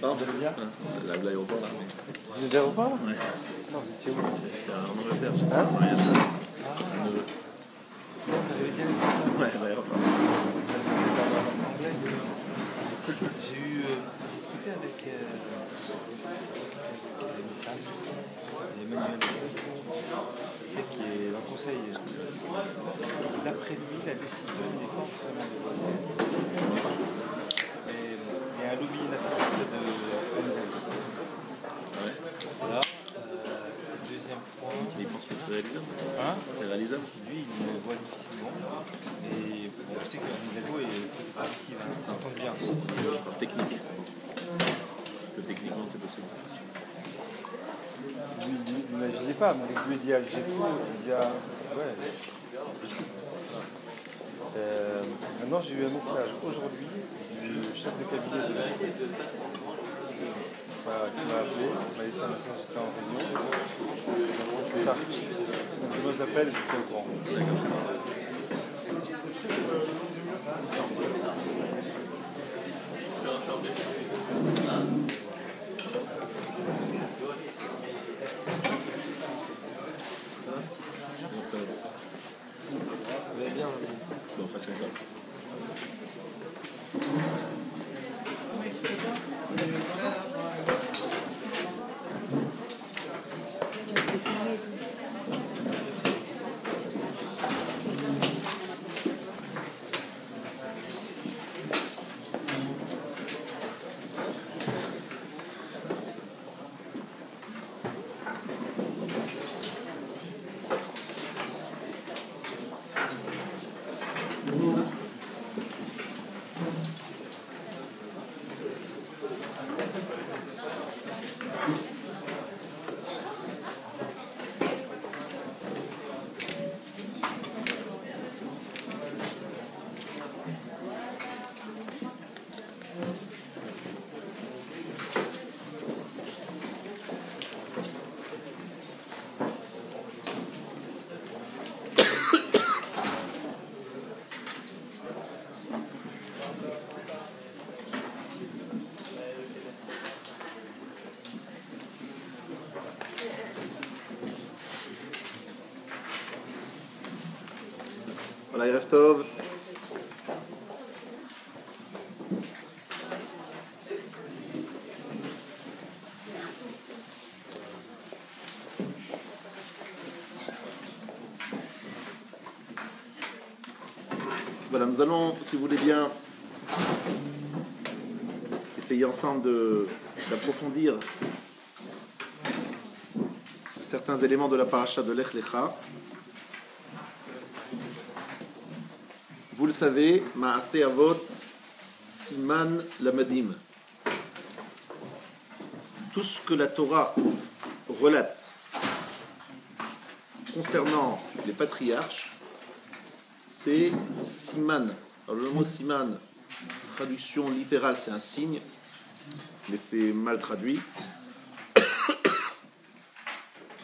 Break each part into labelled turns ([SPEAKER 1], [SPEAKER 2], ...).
[SPEAKER 1] Pardon.
[SPEAKER 2] Vous allez bien?
[SPEAKER 1] L'aéroport là.
[SPEAKER 2] Vous êtes à l'aéroport là?
[SPEAKER 1] Ouais.
[SPEAKER 2] Non, vous étiez où?
[SPEAKER 1] J'étais en Angleterre. J'étais
[SPEAKER 2] Hein?
[SPEAKER 1] en mariage.
[SPEAKER 2] Non, vous avez bien été là.
[SPEAKER 1] Ouais, l'aéroport.
[SPEAKER 2] J'ai discuté avec Messas, Emmanuel Messas, qui est dans le conseil. D'après lui, la décision n'est pas forcément de bonne. Mais il y a un lobby national de Handel.
[SPEAKER 1] Ouais.
[SPEAKER 2] Voilà. Deuxième point.
[SPEAKER 1] Mais il pense que c'est réalisable.
[SPEAKER 2] Hein?
[SPEAKER 1] C'est réalisable.
[SPEAKER 2] Lui, il le voit difficilement. Et bon, on sait que Hidalgo est positive, hein, ils s'entendent bien.
[SPEAKER 1] Je parle technique. Parce que techniquement, c'est possible.
[SPEAKER 2] Lui, n'imaginez pas, mais je lui ai dit à Algérie, il y a. Ouais. Maintenant, j'ai eu un message aujourd'hui du chef de cabinet qui m'a appelé, il m'a laissé un message, j'étais en réunion. Plus tard, moi je l'appelle et je suis au courant.
[SPEAKER 1] D'accord.
[SPEAKER 2] Vous allez bien?
[SPEAKER 1] Bon, facile pas. Voilà, Erev Tov. Voilà, nous allons, si vous voulez bien, essayer ensemble d'approfondir certains éléments de la paracha de Lech Lecha. Vous le savez, Maaseh Avot, Siman Lamadim. Tout ce que la Torah relate concernant les patriarches, c'est Siman. Alors le mot Siman, traduction littérale, c'est un signe, mais c'est mal traduit.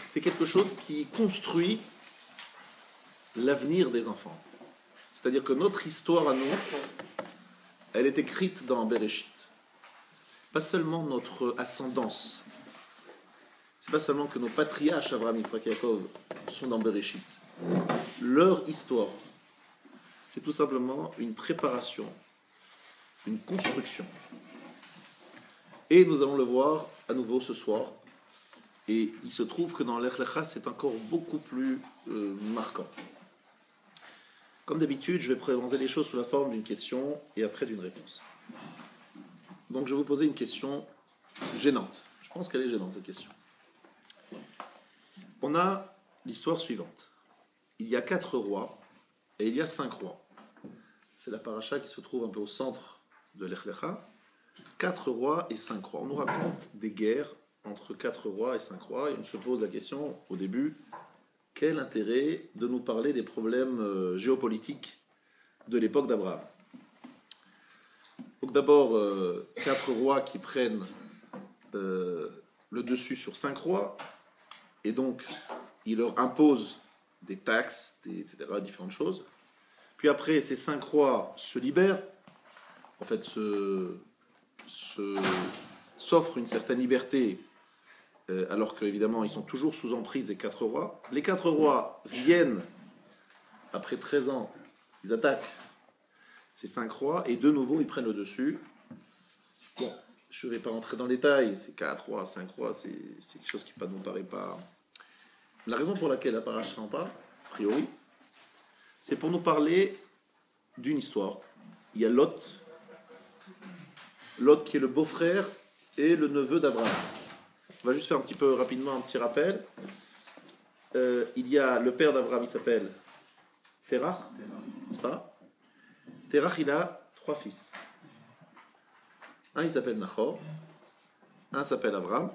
[SPEAKER 1] C'est quelque chose qui construit l'avenir des enfants. C'est-à-dire que notre histoire à nous, elle est écrite dans Bereshit. Pas seulement notre ascendance. C'est pas seulement que nos patriarches, Abraham, Yitzhak, Yaakov, sont dans Bereshit. Leur histoire, c'est tout simplement une préparation, une construction. Et nous allons le voir à nouveau ce soir. Et il se trouve que dans Lech Lecha, c'est encore beaucoup plus marquant. Comme d'habitude, je vais présenter les choses sous la forme d'une question et après d'une réponse. Donc je vais vous poser une question gênante. Je pense qu'elle est gênante, cette question. On a l'histoire suivante. Il y a 4 rois et il y a 5 rois. C'est la paracha qui se trouve un peu au centre de Lech Lecha. 4 rois et 5 rois. On nous raconte des guerres entre 4 rois et 5 rois et on se pose la question au début, quel intérêt de nous parler des problèmes géopolitiques de l'époque d'Abraham? Donc d'abord, 4 rois qui prennent le dessus sur 5 rois, et donc ils leur imposent des taxes, etc., différentes choses. Puis après, ces 5 rois se libèrent, en fait se s'offre une certaine liberté, alors qu'évidemment, ils sont toujours sous emprise des 4 rois. Les 4 rois viennent, après 13 ans, ils attaquent ces 5 rois, et de nouveau, ils prennent le dessus. Bon, je ne vais pas rentrer dans les détails, c'est 4 rois, 5 rois, c'est quelque chose qui ne nous paraît pas... La raison pour laquelle la paracha en parle, a priori, c'est pour nous parler d'une histoire. Il y a Lot qui est le beau-frère et le neveu d'Abraham. On va juste faire un petit peu rapidement un petit rappel. Il y a le père d'Abraham, il s'appelle Terach, n'est-ce pas? Terach, il a 3 fils. Un, il s'appelle Nahor, un s'appelle Abraham,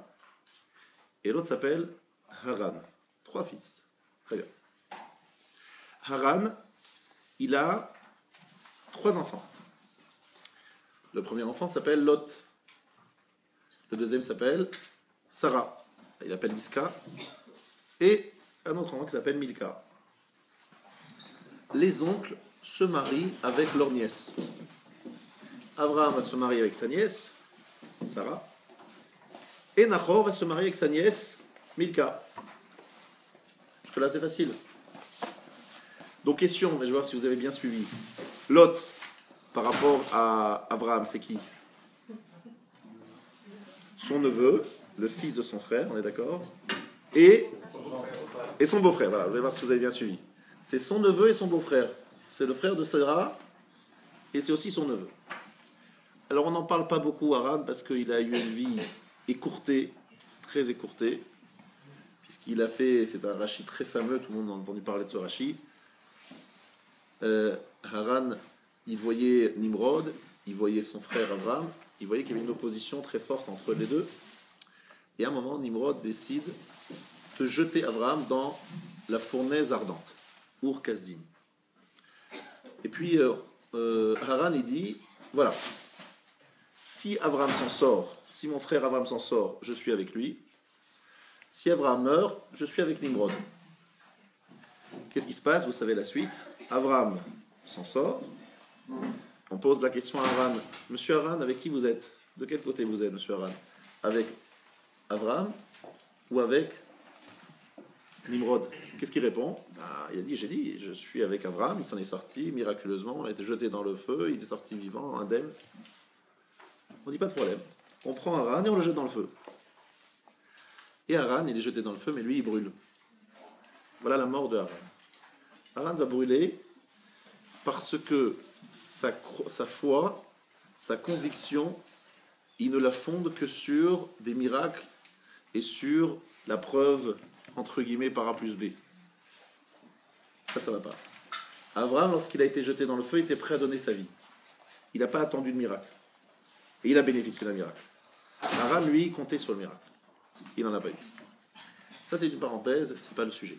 [SPEAKER 1] et l'autre s'appelle Haran. 3 fils. Très bien. Haran, il a 3 enfants. Le premier enfant s'appelle Lot. Le deuxième s'appelle Sarah. Il appelle Miska. Et un autre enfant qui s'appelle Milka. Les oncles se marient avec leur nièce. Abraham va se marier avec sa nièce, Sarah. Et Nahor va se marier avec sa nièce, Milka. Parce que là, c'est facile. Donc, question, mais je vais voir si vous avez bien suivi. Lot, par rapport à Abraham, c'est qui? Son neveu, le fils de son frère, on est d'accord? Et son beau-frère, voilà, vous allez voir si vous avez bien suivi. C'est son neveu et son beau-frère. C'est le frère de Sarah, et c'est aussi son neveu. Alors, on n'en parle pas beaucoup, Haran, parce qu'il a eu une vie écourtée, très écourtée, puisqu'il a fait, c'est un Rashi très fameux, tout le monde a entendu parler de ce Rashi. Haran, il voyait Nimrod, il voyait son frère Abraham, il voyait qu'il y avait une opposition très forte entre les deux. Et à un moment, Nimrod décide de jeter Abraham dans la fournaise ardente, Ur Kasdim. Et puis, Haran, il dit, voilà, si Abraham s'en sort, si mon frère Abraham s'en sort, je suis avec lui. Si Abraham meurt, je suis avec Nimrod. Qu'est-ce qui se passe? Vous savez la suite. Abraham s'en sort. On pose la question à Haran. Monsieur Haran, avec qui vous êtes? De quel côté vous êtes, monsieur Haran? Avec Abraham ou avec Nimrod? Qu'est-ce qu'il répond? Il a dit, je suis avec Abraham, il s'en est sorti miraculeusement, il a été jeté dans le feu, il est sorti vivant, indemne. On dit pas de problème. On prend Haran et on le jette dans le feu. Et Haran, il est jeté dans le feu, mais lui, il brûle. Voilà la mort de Haran. Haran va brûler parce que sa foi, sa conviction, il ne la fonde que sur des miracles et sur la preuve, entre guillemets, par A plus B. Ça va pas. Abraham, lorsqu'il a été jeté dans le feu, il était prêt à donner sa vie. Il n'a pas attendu de miracle. Et il a bénéficié d'un miracle. Haran, lui, il comptait sur le miracle. Il n'en a pas eu. Ça, c'est une parenthèse, c'est pas le sujet.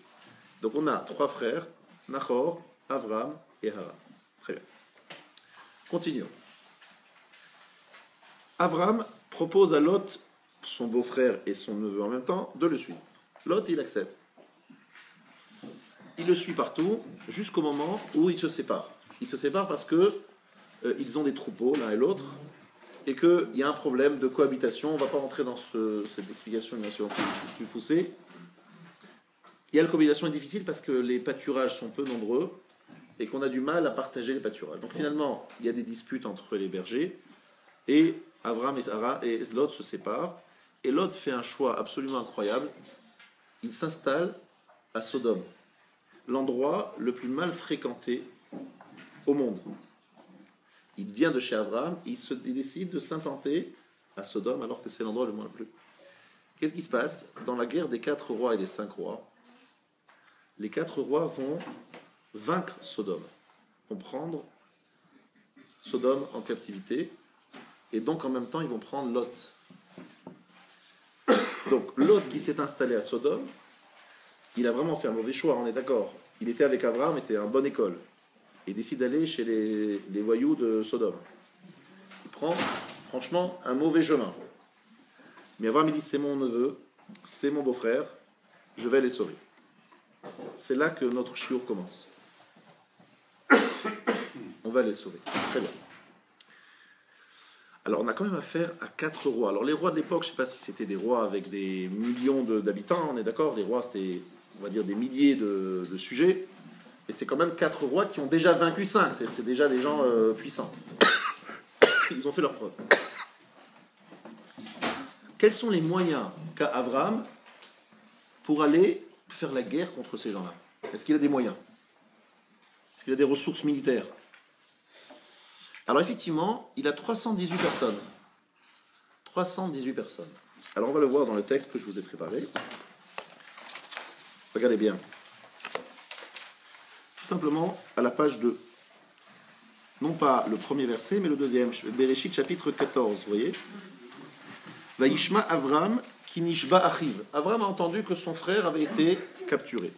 [SPEAKER 1] Donc, on a 3 frères, Nahor, Abraham et Haran. Très bien. Continuons. Abraham propose à Lot, son beau-frère et son neveu en même temps, de le suivre. Lot, il accepte. Il le suit partout, jusqu'au moment où ils se séparent. Ils se séparent parce que ils ont des troupeaux, l'un et l'autre, et qu'il y a un problème de cohabitation. On ne va pas rentrer dans cette explication, bien sûr, plus poussée. La cohabitation est difficile parce que les pâturages sont peu nombreux et qu'on a du mal à partager les pâturages. Donc finalement, il y a des disputes entre les bergers, et Abraham et Lot se séparent, et Lot fait un choix absolument incroyable. Il s'installe à Sodome, l'endroit le plus mal fréquenté au monde. Il vient de chez Abraham, il décide de s'implanter à Sodome, alors que c'est l'endroit le moins plus. Qu'est-ce qui se passe? Dans la guerre des 4 rois et des 5 rois, les 4 rois vont vaincre Sodome, vont prendre Sodome en captivité, et donc en même temps ils vont prendre Lot. Donc Lot, qui s'est installé à Sodome, il a vraiment fait un mauvais choix, on est d'accord. Il était avec Abraham, était à une bonne école. Il décide d'aller chez les voyous de Sodome. Il prend, franchement, un mauvais chemin. Mais Abraham, il dit, c'est mon neveu, c'est mon beau-frère, je vais les sauver. C'est là que notre chiour commence. On va les sauver. Très bien. Alors on a quand même affaire à 4 rois. Alors les rois de l'époque, je ne sais pas si c'était des rois avec des millions d'habitants, on est d'accord, des rois c'était, on va dire, des milliers de sujets, et c'est quand même 4 rois qui ont déjà vaincu 5, c'est-à-dire c'est déjà des gens puissants. Ils ont fait leur preuve. Quels sont les moyens qu'a Abraham pour aller faire la guerre contre ces gens-là? Est-ce qu'il a des moyens? Est-ce qu'il a des ressources militaires? Alors effectivement, il a 318 personnes. 318 personnes. Alors on va le voir dans le texte que je vous ai préparé. Regardez bien. Tout simplement à la page 2. Non pas le premier verset, mais le deuxième. Bereshit chapitre 14, vous voyez. Vaishma Avram kinishba achiv. Avram a entendu que son frère avait été capturé.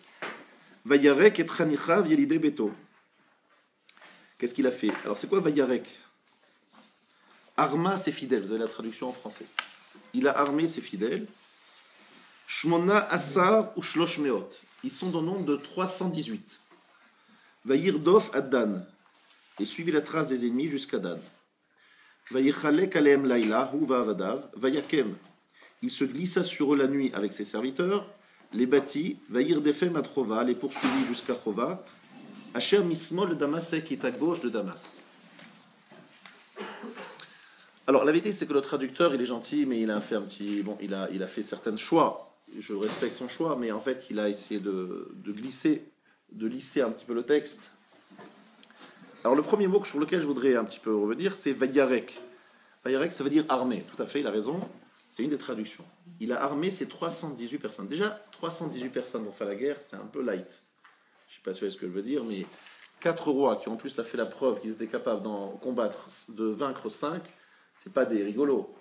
[SPEAKER 1] Vayarek et Tranichav yelide beto. Qu'est-ce qu'il a fait? Alors c'est quoi Vayarek? Arma ses fidèles. Vous avez la traduction en français. Il a armé ses fidèles. Shmona Asar ou Shlosh Meot. Ils sont dans le nombre de 318. Vayirdof ad Dan. Et suivi la trace des ennemis jusqu'à Dan. Vayichalek aleem laila hu va'avadav. Vayakem. Il se glissa sur eux la nuit avec ses serviteurs. Les bâtit. Vayirdefem ad Chova. Les poursuivit jusqu'à Chova. Asher mismol de Damas, qui est à gauche de Damas. Alors la vérité c'est que le traducteur il est gentil, mais il a fait un petit, bon, il a fait certains choix. Je respecte son choix, mais en fait il a essayé de glisser, de lisser un petit peu le texte. Alors le premier mot sur lequel je voudrais un petit peu revenir, c'est Vayarek. Vayarek, ça veut dire armé. Tout à fait, il a raison. C'est une des traductions. Il a armé ses 318 personnes. Déjà 318 personnes pour faire la guerre, c'est un peu light. Je ne sais pas si vous voyez ce que je veux dire, mais 4 rois qui en plus a fait la preuve qu'ils étaient capables d'en combattre, de vaincre 5, c'est pas des rigolos.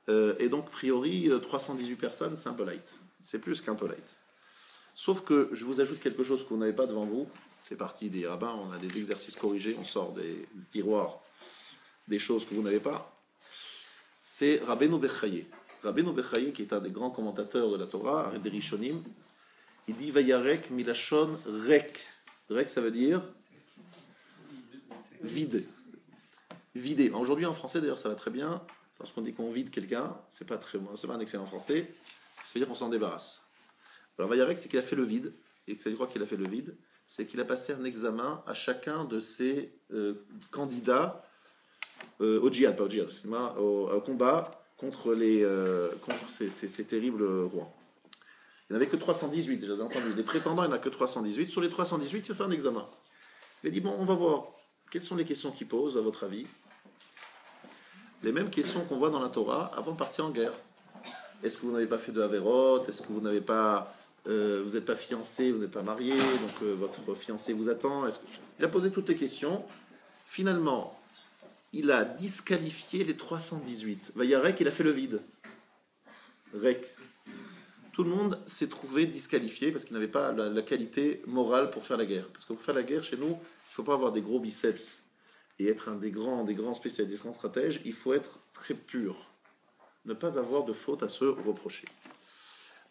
[SPEAKER 1] Et donc, a priori, 318 personnes, c'est un peu light. C'est plus qu'un peu light. Sauf que je vous ajoute quelque chose que vous n'avez pas devant vous. C'est parti des rabbins, on a des exercices corrigés, on sort des tiroirs, des choses que vous n'avez pas. C'est Rabbeinu Bechaye. Rabbeinu Bechaye, qui est un des grands commentateurs de la Torah, un des Rishonim, il dit Vayarek milachon rek. Rek, ça veut dire vide. Vider. Aujourd'hui, en français, d'ailleurs, ça va très bien. Lorsqu'on dit qu'on vide quelqu'un, c'est pas un excellent français. Ça veut dire qu'on s'en débarrasse. Alors, Vayarek, c'est qu'il a fait le vide. Et que ça veut dire qu'il a fait le vide, c'est qu'il a passé un examen à chacun de ses candidats au djihad, pas au djihad, au combat contre ces terribles rois. Il n'y en avait que 318, déjà, vous avez entendu. Des prétendants, il n'y en a que 318. Sur les 318, il a fait un examen. Il a dit, bon, on va voir. Quelles sont les questions qu'il pose, à votre avis? Les mêmes questions qu'on voit dans la Torah avant de partir en guerre. Est-ce que vous n'avez pas fait de Haverot? Est-ce que vous n'avez pas... vous n'êtes pas fiancé, vous n'êtes pas marié, donc votre fiancé vous attend. Il a posé toutes les questions. Finalement, il a disqualifié les 318. Vayarek, il a fait le vide. Rek. Tout le monde s'est trouvé disqualifié parce qu'il n'avait pas la qualité morale pour faire la guerre. Parce que pour faire la guerre, chez nous, il ne faut pas avoir des gros biceps et être un des grands spécialistes, des grands stratèges. Il faut être très pur. Ne pas avoir de faute à se reprocher.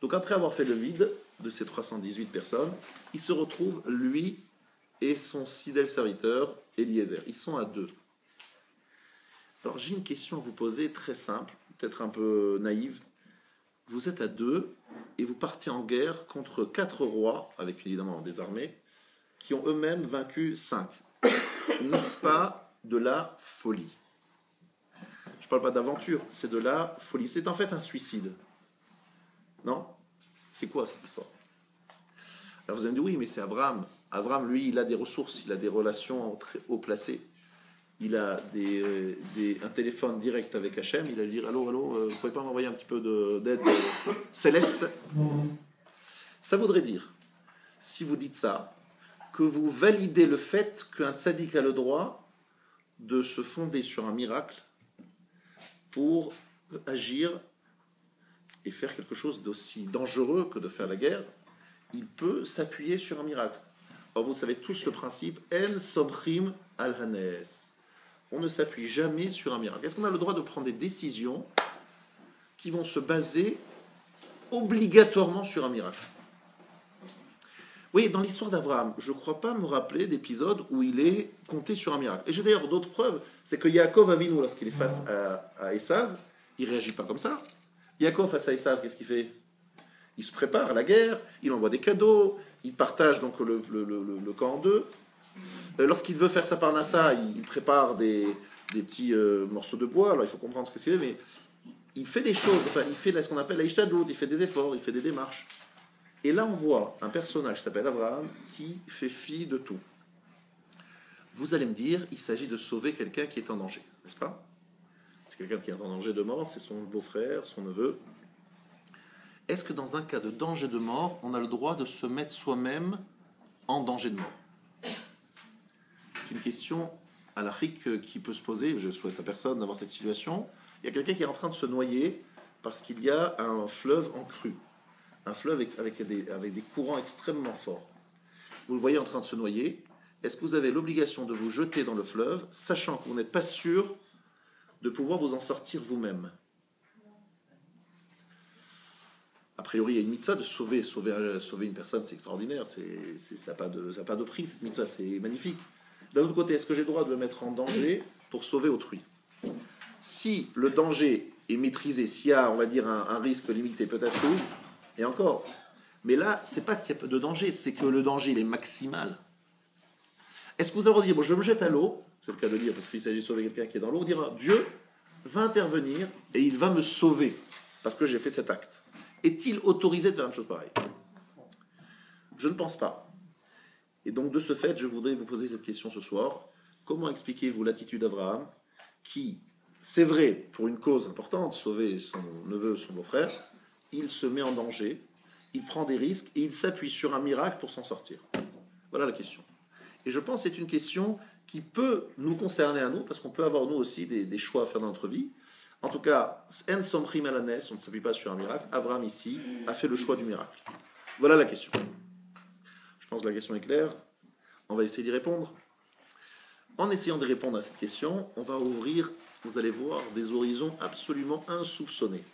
[SPEAKER 1] Donc après avoir fait le vide de ces 318 personnes, il se retrouve, lui et son fidèle serviteur, Eliezer. Ils sont à 2. Alors j'ai une question à vous poser très simple, peut-être un peu naïve. Vous êtes à 2 et vous partez en guerre contre 4 rois, avec évidemment des armées, qui ont eux-mêmes vaincu 5. N'est-ce pas de la folie? Je ne parle pas d'aventure, c'est de la folie. C'est en fait un suicide. Non? C'est quoi cette histoire? Alors vous allez me dire, oui, mais c'est Abraham. Abraham, lui, il a des ressources, il a des relations très haut placées. Il a un téléphone direct avec Hachem. Il a dit, allô, vous ne pouvez pas m'envoyer un petit peu d'aide céleste? Ça voudrait dire, si vous dites ça, que vous validez le fait qu'un tzaddik a le droit de se fonder sur un miracle pour agir et faire quelque chose d'aussi dangereux que de faire la guerre. Il peut s'appuyer sur un miracle. Or, vous savez tous le principe En Somchim al-Hanes. On ne s'appuie jamais sur un miracle. Est-ce qu'on a le droit de prendre des décisions qui vont se baser obligatoirement sur un miracle? Oui, dans l'histoire d'Abraham, je ne crois pas me rappeler d'épisode où il est compté sur un miracle. Et j'ai d'ailleurs d'autres preuves. C'est que Yaakov Avinu, lorsqu'il est face à Esav, il ne réagit pas comme ça. Yaakov face à Esav, qu'est-ce qu'il fait? Il se prépare à la guerre, il envoie des cadeaux, il partage donc le camp en deux. Lorsqu'il veut faire sa parnassa, il prépare des petits morceaux de bois. Alors il faut comprendre ce que c'est, mais il fait des choses, enfin il fait ce qu'on appelle la ishtadlout, il fait des efforts, il fait des démarches. Et là on voit un personnage qui s'appelle Abraham qui fait fi de tout. Vous allez me dire, il s'agit de sauver quelqu'un qui est en danger, n'est-ce pas? C'est quelqu'un qui est en danger de mort, c'est son beau-frère, son neveu. Est-ce que dans un cas de danger de mort, on a le droit de se mettre soi-même en danger de mort? C'est une question halachique qui peut se poser. Je souhaite à personne d'avoir cette situation. Il y a quelqu'un qui est en train de se noyer parce qu'il y a un fleuve en crue. Un fleuve avec des courants extrêmement forts. Vous le voyez en train de se noyer. Est-ce que vous avez l'obligation de vous jeter dans le fleuve, sachant que vous n'êtes pas sûr de pouvoir vous en sortir vous-même? A priori, il y a une mitzvah de sauver une personne, c'est extraordinaire. Ça n'a pas de prix, cette mitzvah, c'est magnifique. D'un autre côté, est-ce que j'ai le droit de me mettre en danger pour sauver autrui? Si le danger est maîtrisé, s'il y a, on va dire, un risque limité, peut-être oui, et encore. Mais là, c'est pas qu'il y a peu de danger, c'est que le danger, il est maximal. Est-ce que vous allez dire, bon, je me jette à l'eau, c'est le cas de dire, parce qu'il s'agit de sauver quelqu'un qui est dans l'eau, on dira, Dieu va intervenir et il va me sauver, parce que j'ai fait cet acte. Est-il autorisé de faire une chose pareille? Je ne pense pas. Et donc, de ce fait, je voudrais vous poser cette question ce soir. Comment expliquez-vous l'attitude d'Abraham qui, c'est vrai, pour une cause importante, sauver son neveu, son beau-frère, il se met en danger, il prend des risques et il s'appuie sur un miracle pour s'en sortir? Voilà la question. Et je pense que c'est une question qui peut nous concerner à nous, parce qu'on peut avoir nous aussi des choix à faire dans notre vie. En tout cas, en somrim alanes, on ne s'appuie pas sur un miracle. Abraham ici a fait le choix du miracle. Voilà la question. Je pense que la question est claire. On va essayer d'y répondre. En essayant de répondre à cette question, on va ouvrir, vous allez voir, des horizons absolument insoupçonnés.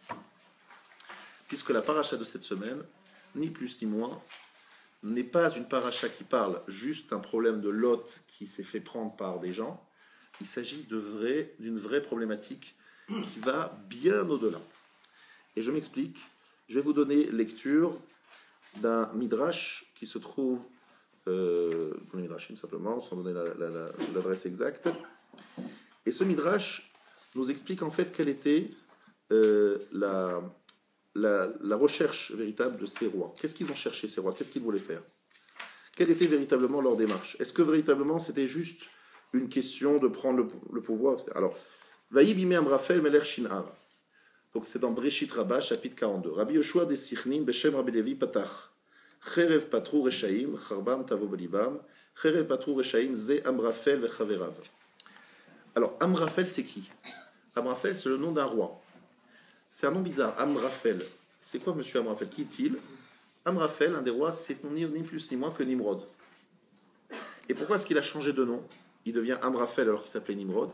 [SPEAKER 1] Puisque la paracha de cette semaine, ni plus ni moins, n'est pas une paracha qui parle juste d'un problème de Lot qui s'est fait prendre par des gens. Il s'agit d'une vraie problématique qui va bien au-delà. Et je m'explique. Je vais vous donner lecture d'un midrash qui se trouve le midrashim simplement, sans donner l'adresse exacte. Et ce midrash nous explique en fait quelle était la recherche véritable de ces rois. Qu'est-ce qu'ils ont cherché, ces rois? Qu'est-ce qu'ils voulaient faire? Quelle était véritablement leur démarche? Est-ce que véritablement c'était juste une question de prendre le pouvoir? Alors, Vaïb Ime Amrafel Meler Shin'ar. Donc c'est dans Breshit Rabbah, chapitre 42. Rabbi Yoshua de Sichnin, Beshem Rabbi Levi Patach. Cherev Patrou Reshaim, Charbam Tavo Belibam. Cherev Patrou Reshaim, Ze Amrafel Vechaverav. Alors, Amrafel, c'est qui? Amrafel, c'est le nom d'un roi. C'est un nom bizarre, Amrafel. C'est quoi monsieur Amrafel? Qui est-il? Amrafel, un des rois, c'est ni plus ni moins que Nimrod. Et pourquoi est-ce qu'il a changé de nom? Il devient Amrafel alors qu'il s'appelait Nimrod.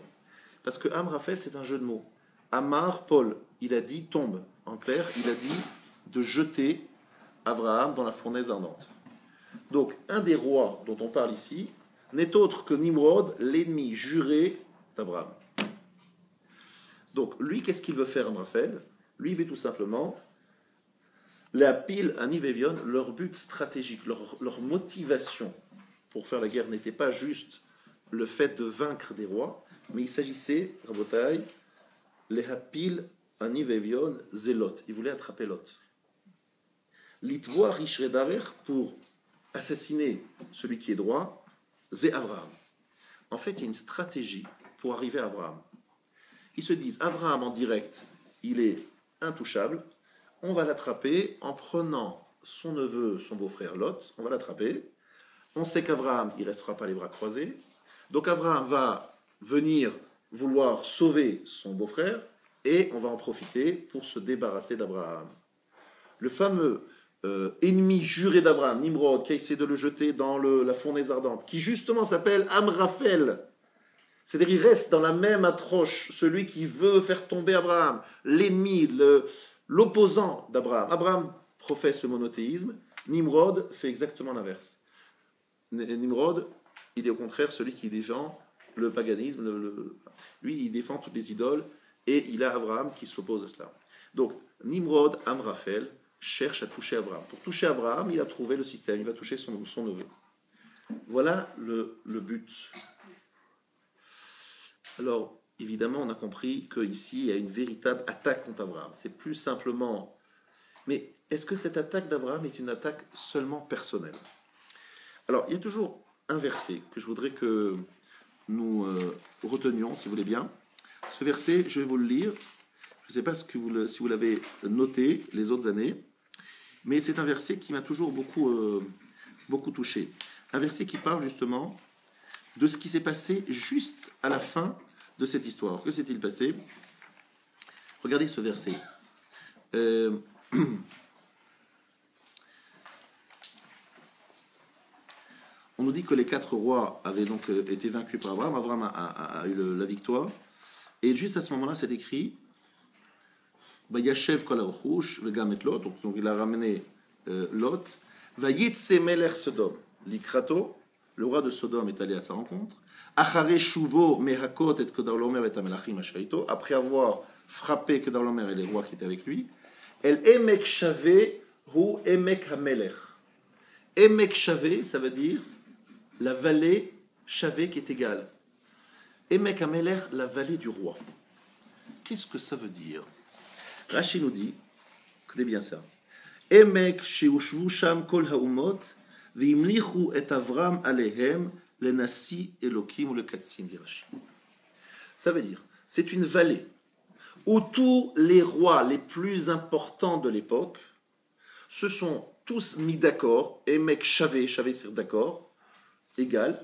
[SPEAKER 1] Parce que Amrafel, c'est un jeu de mots. Amar, Paul, il a dit tombe. En clair, il a dit de jeter Abraham dans la fournaise ardente. Donc, un des rois dont on parle ici n'est autre que Nimrod, l'ennemi juré d'Abraham. Donc, lui, qu'est-ce qu'il veut faire, Amrafel? Lui, il veut tout simplement la pile à Nivévion, leur but stratégique, leur motivation pour faire la guerre n'était pas juste le fait de vaincre des rois, mais il s'agissait, Rabotai, les hapil anivevion zélot. Il voulait attraper Lot. L'itvoa richredarer pour assassiner celui qui est droit, zé Abraham. En fait, il y a une stratégie pour arriver à Abraham. Ils se disent, Abraham en direct, il est intouchable, on va l'attraper en prenant son neveu, son beau-frère Lot, on va l'attraper. On sait qu'Abraham, il ne restera pas les bras croisés. Donc Abraham va venir vouloir sauver son beau-frère et on va en profiter pour se débarrasser d'Abraham. Le fameux ennemi juré d'Abraham, Nimrod, qui a essayé de le jeter dans la fournaise ardente, qui justement s'appelle Amraphel. C'est-à-dire il reste dans la même atroche, celui qui veut faire tomber Abraham, l'ennemi, l'opposant d'Abraham. Abraham professe le monothéisme, Nimrod fait exactement l'inverse. Nimrod, il est au contraire celui qui défend le paganisme. Lui, il défend toutes les idoles et il a Abraham qui s'oppose à cela. Donc, Nimrod, Amraphel, cherche à toucher Abraham. Pour toucher Abraham, il a trouvé le système, il va toucher son neveu. Voilà le but. Alors, évidemment, on a compris qu'ici, il y a une véritable attaque contre Abraham. C'est plus simplement... Mais est-ce que cette attaque d'Abraham est une attaque seulement personnelle? Alors, il y a toujours un verset que je voudrais que nous retenions, si vous voulez bien. Ce verset, je vais vous le lire. Je ne sais pas si vous l'avez noté les autres années, mais c'est un verset qui m'a toujours beaucoup touché. Un verset qui parle justement de ce qui s'est passé juste à la fin de cette histoire. Que s'est-il passé? Regardez ce verset. On nous dit que les 4 rois avaient donc été vaincus par Abraham. Abraham a eu la victoire. Et juste à ce moment-là, c'est écrit Yashev kol haruchush vegam et Lot. Donc il a ramené Lot. Vayitse melech Sodom likrato. Le roi de Sodome est allé à sa rencontre. Achare shuvo mehakot et Kedorlaomer et amelachim asherito. Après avoir frappé Kedorlaomer et les rois qui étaient avec lui. El emek shave hu emek hamelech. Emek shave, ça veut dire la vallée shave qui est égale. Emek hamelech, la vallée du roi. Qu'est-ce que ça veut dire? Rashi nous dit, écoutez bien ça. Emek sheushvu sham kol haumot v'imlichu et Avram alehem le nasi elokim ou le katsin, dit Rashi. Ça veut dire, c'est une vallée où tous les rois les plus importants de l'époque se sont tous mis d'accord. Emek shave, shave c'est d'accord, égal.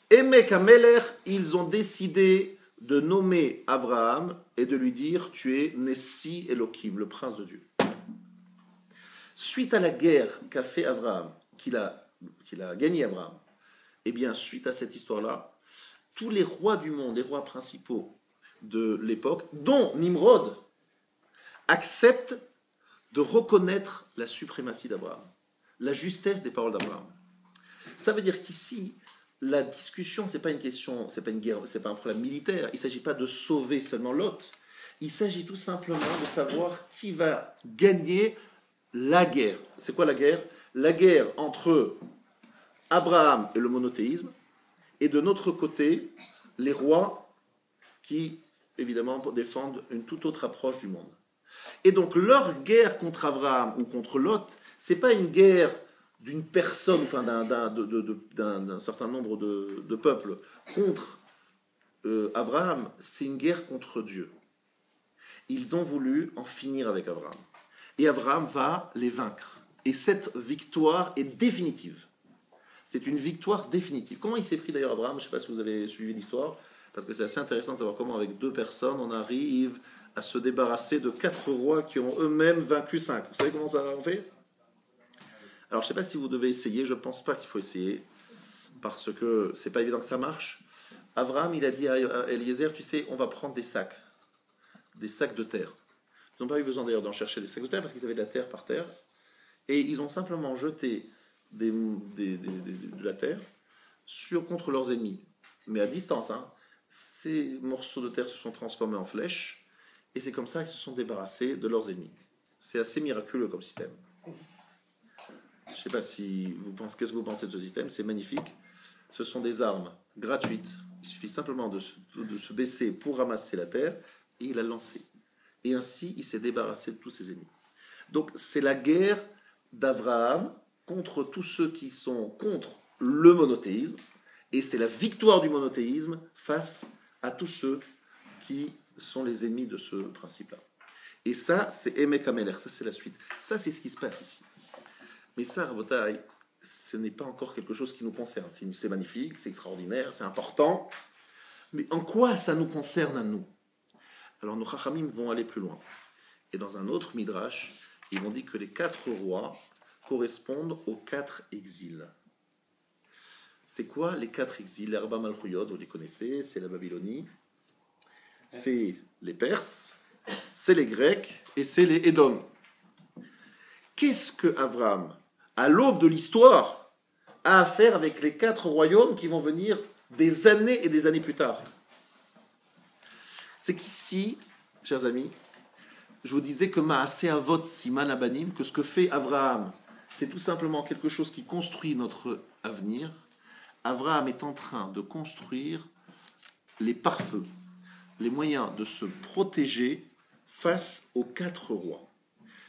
[SPEAKER 1] Emek hamelech, ils ont décidé de nommer Abraham et de lui dire tu es Nessi Elohim, le prince de Dieu. Suite à la guerre qu'a fait Abraham, qu'il a gagné Abraham, et bien suite à cette histoire-là, tous les rois du monde, les rois principaux de l'époque, dont Nimrod, acceptent de reconnaître la suprématie d'Abraham, la justesse des paroles d'Abraham. Ça veut dire qu'ici, la discussion, c'est pas une question, c'est pas une guerre, c'est pas un problème militaire. Il ne s'agit pas de sauver seulement Lot. Il s'agit tout simplement de savoir qui va gagner la guerre. C'est quoi la guerre? La guerre entre Abraham et le monothéisme, et de notre côté, les rois qui, évidemment, défendent une toute autre approche du monde. Et donc, leur guerre contre Abraham ou contre Lot, c'est pas une guerre d'une personne, enfin d'un certain nombre de peuples contre Abraham, c'est une guerre contre Dieu. Ils ont voulu en finir avec Abraham. Et Abraham va les vaincre. Et cette victoire est définitive. C'est une victoire définitive. Comment il s'est pris d'ailleurs Abraham? Je ne sais pas si vous avez suivi l'histoire, parce que c'est assez intéressant de savoir comment avec 2 personnes on arrive à se débarrasser de 4 rois qui ont eux-mêmes vaincu 5. Vous savez comment ça on fait? Alors, je ne sais pas si vous devez essayer, je ne pense pas qu'il faut essayer, parce que ce n'est pas évident que ça marche. Abraham, il a dit à Eliezer, tu sais, on va prendre des sacs de terre. Ils n'ont pas eu besoin d'ailleurs d'en chercher des sacs de terre, parce qu'ils avaient de la terre par terre, et ils ont simplement jeté de la terre contre leurs ennemis. Mais à distance, ces morceaux de terre se sont transformés en flèches, et c'est comme ça qu'ils se sont débarrassés de leurs ennemis. C'est assez miraculeux comme système. Je ne sais pas si vous pensez, qu'est-ce que vous pensez de ce système? C'est magnifique. Ce sont des armes gratuites. Il suffit simplement de se baisser pour ramasser la terre et il a lancé. Et ainsi, il s'est débarrassé de tous ses ennemis. Donc, c'est la guerre d'Abraham contre tous ceux qui sont contre le monothéisme et c'est la victoire du monothéisme face à tous ceux qui sont les ennemis de ce principe-là. Et ça, c'est Emek Hamelech, ça c'est la suite. Ça, c'est ce qui se passe ici. Mais ça, Rabotai, ce n'est pas encore quelque chose qui nous concerne. C'est magnifique, c'est extraordinaire, c'est important. Mais en quoi ça nous concerne à nous? Alors nos Chachamim vont aller plus loin. Et dans un autre Midrash, ils vont dire que les 4 rois correspondent aux 4 exils. C'est quoi les 4 exils? Les Arba Malchuyot, vous les connaissez, c'est la Babylonie, c'est les Perses, c'est les Grecs et c'est les Édom. Qu'est-ce que Abraham à l'aube de l'histoire, a affaire avec les 4 royaumes qui vont venir des années et des années plus tard. C'est qu'ici, chers amis, je vous disais que Maaseh Avot Siman Abanim, que ce que fait Abraham, c'est tout simplement quelque chose qui construit notre avenir. Abraham est en train de construire les pare-feux, les moyens de se protéger face aux 4 rois.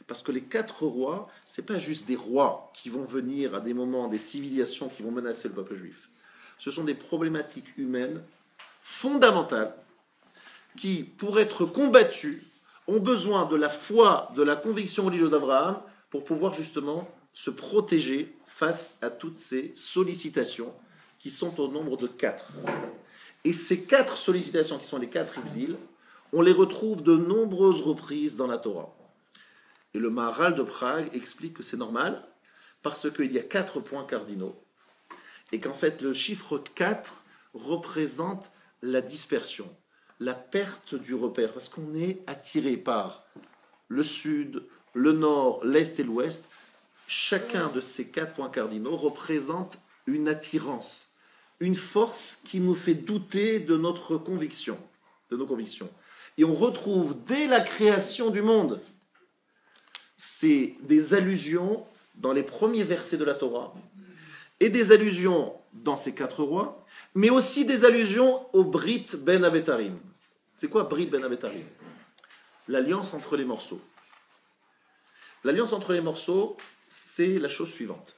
[SPEAKER 1] Parce que les 4 rois, ce n'est pas juste des rois qui vont venir à des moments, des civilisations qui vont menacer le peuple juif. Ce sont des problématiques humaines fondamentales qui, pour être combattues, ont besoin de la foi, de la conviction religieuse d'Abraham pour pouvoir justement se protéger face à toutes ces sollicitations qui sont au nombre de 4. Et ces 4 sollicitations, qui sont les 4 exils, on les retrouve de nombreuses reprises dans la Torah. Et le Maharal de Prague explique que c'est normal, parce qu'il y a 4 points cardinaux, et qu'en fait le chiffre 4 représente la dispersion, la perte du repère, parce qu'on est attiré par le sud, le nord, l'est et l'ouest. Chacun de ces 4 points cardinaux représente une attirance, une force qui nous fait douter de notre conviction, de nos convictions. Et on retrouve dès la création du monde, c'est des allusions dans les premiers versets de la Torah, et des allusions dans ces 4 rois, mais aussi des allusions au Brit Ben Abetarim. C'est quoi Brit Ben Abetarim? L'alliance entre les morceaux. L'alliance entre les morceaux, c'est la chose suivante.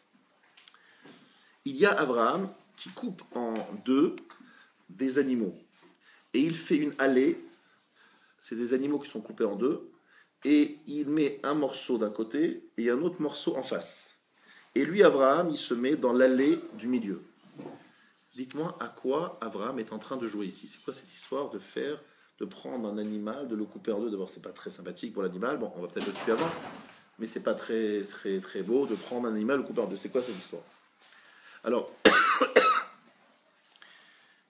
[SPEAKER 1] Il y a Abraham qui coupe en 2 des animaux, et il fait une allée, c'est des animaux qui sont coupés en 2, et il met un morceau d'un côté et un autre morceau en face. Et lui, Abraham, il se met dans l'allée du milieu. Dites-moi à quoi Abraham est en train de jouer ici. C'est quoi cette histoire de prendre un animal, de le couper en 2? D'abord, c'est pas très sympathique pour l'animal. Bon, on va peut-être le tuer avant, mais c'est pas très, très, très beau de prendre un animal, le couper en 2. C'est quoi cette histoire? Alors,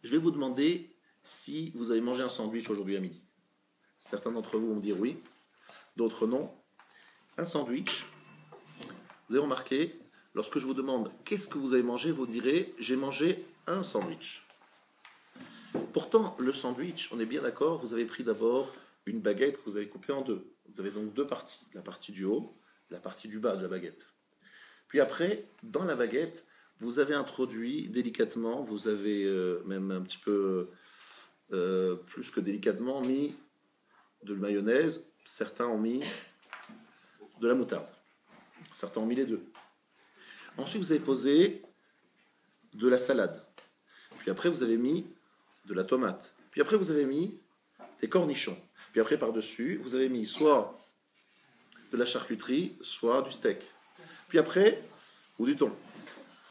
[SPEAKER 1] je vais vous demander si vous avez mangé un sandwich aujourd'hui à midi. Certains d'entre vous vont me dire oui, d'autres non. Un sandwich, vous avez remarqué, lorsque je vous demande qu'est-ce que vous avez mangé, vous direz j'ai mangé un sandwich. Pourtant, le sandwich, on est bien d'accord, vous avez pris d'abord une baguette que vous avez coupée en 2. Vous avez donc 2 parties, la partie du haut, la partie du bas de la baguette. Puis après, dans la baguette, vous avez introduit délicatement, vous avez même un petit peu plus que délicatement mis de la mayonnaise, certains ont mis de la moutarde, certains ont mis les 2. Ensuite, vous avez posé de la salade. Puis après, vous avez mis de la tomate. Puis après, vous avez mis des cornichons. Puis après, par-dessus, vous avez mis soit de la charcuterie, soit du steak. Puis après, ou du thon.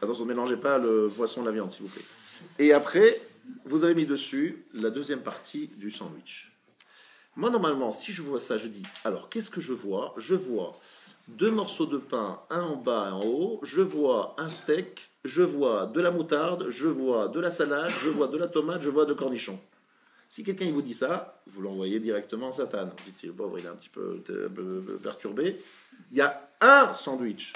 [SPEAKER 1] Attention, ne mélangez pas le poisson et la viande, s'il vous plaît. Et après, vous avez mis dessus la deuxième partie du sandwich. Moi, normalement, si je vois ça, je dis, alors, qu'est-ce que je vois? Je vois 2 morceaux de pain, un en bas et en haut. Je vois un steak, je vois de la moutarde, je vois de la salade, je vois de la tomate, je vois de cornichons. Si quelqu'un vous dit ça, vous l'envoyez directement à Satan. Vous dites, pauvre, il est un petit peu perturbé. Il y a un sandwich.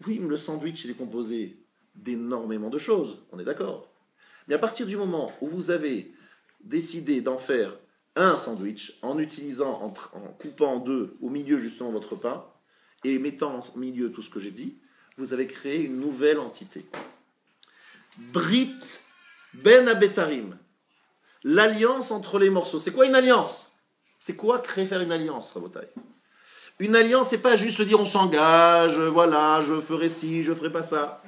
[SPEAKER 1] Oui, mais le sandwich, il est composé d'énormément de choses, on est d'accord. Mais à partir du moment où vous avez décidé d'en faire un sandwich, en utilisant, en coupant en 2 au milieu justement votre pain, et mettant au milieu tout ce que j'ai dit, vous avez créé une nouvelle entité. Brit Ben Abetarim, l'alliance entre les morceaux. C'est quoi une alliance? C'est quoi faire une alliance, Rabotai? Une alliance, c'est pas juste se dire on s'engage, voilà, je ferai ci, je ferai pas ça.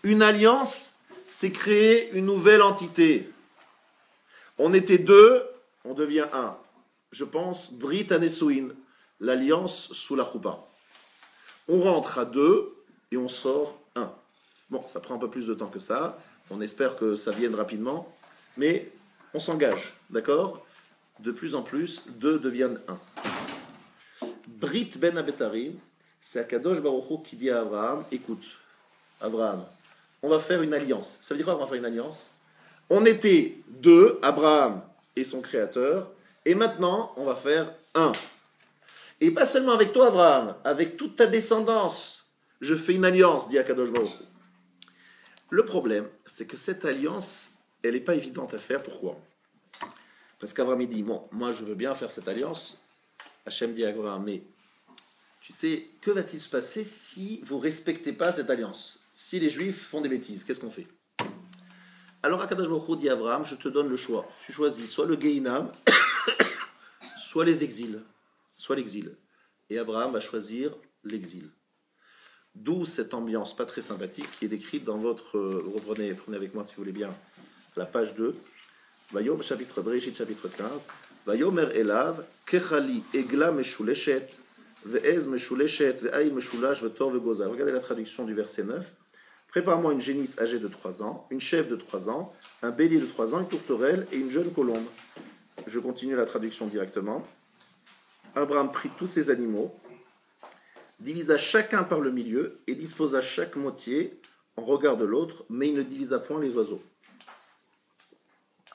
[SPEAKER 1] Une alliance, c'est créer une nouvelle entité. On était 2, on devient 1. Je pense Brit Anesuin, l'alliance sous la choupa. On rentre à 2 et on sort 1. Bon, ça prend un peu plus de temps que ça. On espère que ça vienne rapidement, mais on s'engage, d'accord? De plus en plus, 2 deviennent 1. Brit Ben Abetarim, c'est Akadosh Baruch Hu qui dit à Abraham, écoute, Abraham, on va faire une alliance. Ça veut dire quoi, on va faire une alliance? On était 2, Abraham et son créateur, et maintenant, on va faire 1. Et pas seulement avec toi, Abraham, avec toute ta descendance. je fais une alliance, dit Akadosh Baruch Hu. Le problème, c'est que cette alliance, elle n'est pas évidente à faire. Pourquoi? Parce qu'Abraham dit, bon, moi je veux bien faire cette alliance. Hachem dit à Abraham, mais tu sais, que va-t-il se passer si vous ne respectez pas cette alliance? Si les Juifs font des bêtises, qu'est-ce qu'on fait? Alors Akadosh Baruch Hu dit à Abraham, je te donne le choix. Tu choisis soit le Gehinam, soit les exils, soit l'exil. Et Abraham va choisir l'exil. D'où cette ambiance pas très sympathique qui est décrite dans votre... prenez avec moi si vous voulez bien, la page 2. Vayom, chapitre Bereshit, chapitre 15. Vayomer elav, kechali egla meshuleshet, ve'ez meshuleshet, ve'aï meshulash, ve'tor ve'goza. Regardez la traduction du verset 9. Prépare-moi une génisse âgée de 3 ans, une chèvre de 3 ans, un bélier de 3 ans, une tourterelle et une jeune colombe. Je continue la traduction directement. Abraham prit tous ces animaux, divisa chacun par le milieu et disposa chaque moitié en regard de l'autre, mais il ne divisa point les oiseaux.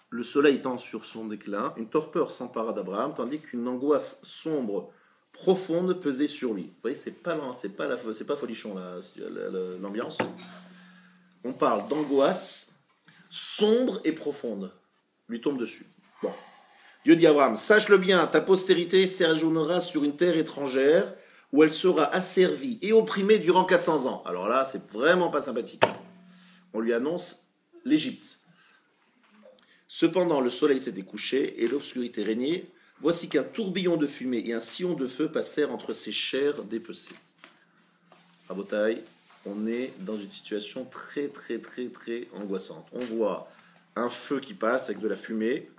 [SPEAKER 1] Le soleil étant sur son déclin, une torpeur s'empara d'Abraham, tandis qu'une angoisse sombre, profonde pesait sur lui. Vous voyez, c'est pas folichon l'ambiance. On parle d'angoisse sombre et profonde. Lui tombe dessus. Bon. Dieu dit à Abraham, sache-le bien, ta postérité séjournera sur une terre étrangère où elle sera asservie et opprimée durant 400 ans. Alors là, c'est vraiment pas sympathique. On lui annonce l'Égypte. Cependant, le soleil s'était couché et l'obscurité régnait. Voici qu'un tourbillon de fumée et un sillon de feu passèrent entre ses chairs dépecées. Rabotaï, on est dans une situation très, très, très, très angoissante. On voit un feu qui passe avec de la fumée.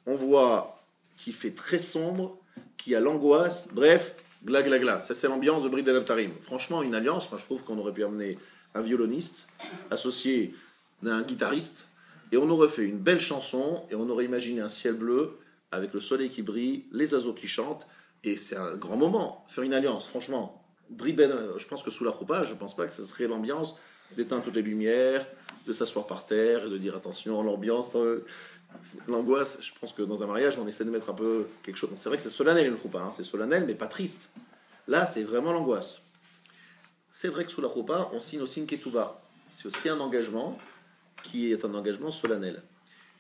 [SPEAKER 1] On voit qu'il fait très sombre, qu'il y a l'angoisse. Bref, gla gla gla. Ça, c'est l'ambiance de Brit Bein-Habetarim. Franchement, une alliance, moi je trouve qu'on aurait pu amener un violoniste associé à un guitariste. Et on aurait fait une belle chanson, et on aurait imaginé un ciel bleu, avec le soleil qui brille, les oiseaux qui chantent, et c'est un grand moment, faire une alliance, franchement. Je pense que sous la choupa, je ne pense pas que ce serait l'ambiance d'éteindre toutes les lumières, de s'asseoir par terre, et de dire attention, l'ambiance, l'angoisse. Je pense que dans un mariage, on essaie de mettre un peu quelque chose. C'est vrai que c'est solennel une choupa, c'est solennel, mais pas triste. Là, c'est vraiment l'angoisse. C'est vrai que sous la choupa, on signe aussi une ketouba. C'est aussi un engagement qui est un engagement solennel.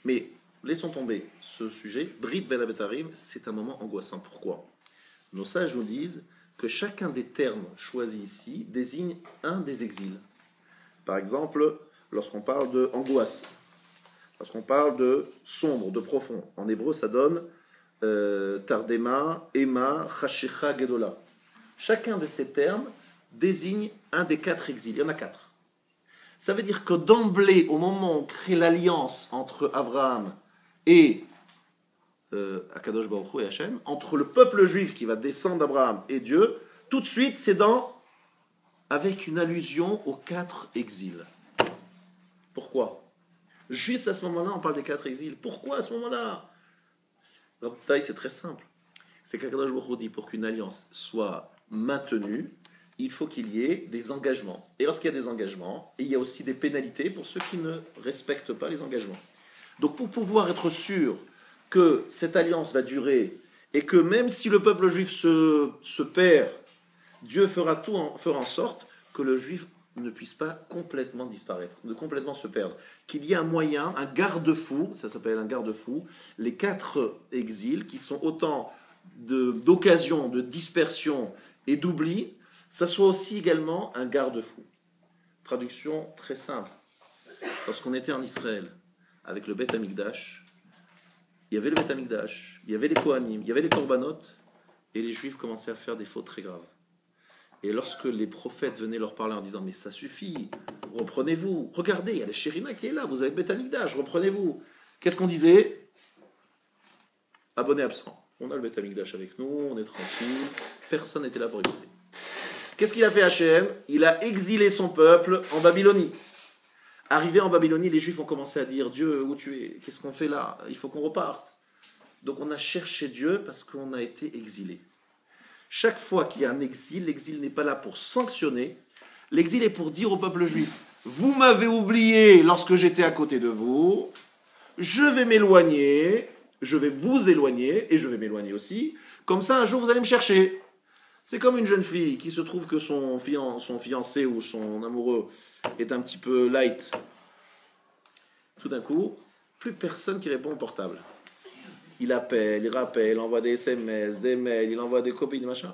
[SPEAKER 1] Mais laissons tomber ce sujet. Brit Bein-Habetarim, c'est un moment angoissant. Pourquoi? Nos sages nous disent que chacun des termes choisis ici désigne un des exils. Par exemple, lorsqu'on parle de angoisse, lorsqu'on parle de sombre, de profond, en hébreu ça donne Tardema, Ema, Chashecha, Gedola. Chacun de ces termes désigne un des 4 exils. Il y en a 4. Ça veut dire que d'emblée, au moment où on crée l'alliance entre Abraham et Akadosh Baruch Hu et Hachem, entre le peuple juif qui va descendre d'Abraham et Dieu, tout de suite, c'est avec une allusion aux 4 exils. Pourquoi? Juste à ce moment-là, on parle des 4 exils. Pourquoi à ce moment-là? C'est très simple. C'est qu'Akadosh Baruch Hu dit, pour qu'une alliance soit maintenue, il faut qu'il y ait des engagements. Et lorsqu'il y a des engagements, il y a aussi des pénalités pour ceux qui ne respectent pas les engagements. Donc pour pouvoir être sûr que cette alliance va durer et que même si le peuple juif se perd, Dieu fera en sorte que le juif ne puisse pas complètement disparaître, ne complètement se perdre. Qu'il y ait un moyen, un garde-fou, ça s'appelle un garde-fou, les 4 exils qui sont autant d'occasions de dispersion et d'oubli, ça soit aussi également un garde-fou. Traduction très simple. Lorsqu'on était en Israël, avec le Beth Amikdash, il y avait le Beth Amikdash, il y avait les Kohanim, il y avait les Korbanot, et les Juifs commençaient à faire des fautes très graves. Et lorsque les prophètes venaient leur parler en disant « Mais ça suffit, reprenez-vous, regardez, il y a la Shérina qui est là, vous avez le Beth Amikdash, reprenez-vous ». Qu'est-ce qu'on disait? Abonné absent. On a le Beth Amikdash avec nous, on est tranquille, personne n'était là pour écouter. Qu'est-ce qu'il a fait Hachem? Il a exilé son peuple en Babylonie. Arrivé en Babylonie, les Juifs ont commencé à dire « Dieu, où tu es? Qu'est-ce qu'on fait là? Il faut qu'on reparte. » Donc on a cherché Dieu parce qu'on a été exilé. Chaque fois qu'il y a un exil, l'exil n'est pas là pour sanctionner. L'exil est pour dire au peuple juif « Vous m'avez oublié lorsque j'étais à côté de vous. Je vais m'éloigner. Je vais vous éloigner et je vais m'éloigner aussi. Comme ça, un jour, vous allez me chercher. » C'est comme une jeune fille qui se trouve que son fiancé ou son amoureux est un petit peu light. Tout d'un coup, plus personne qui répond au portable. Il appelle, il rappelle, il envoie des SMS, des mails, il envoie des copies, des machins.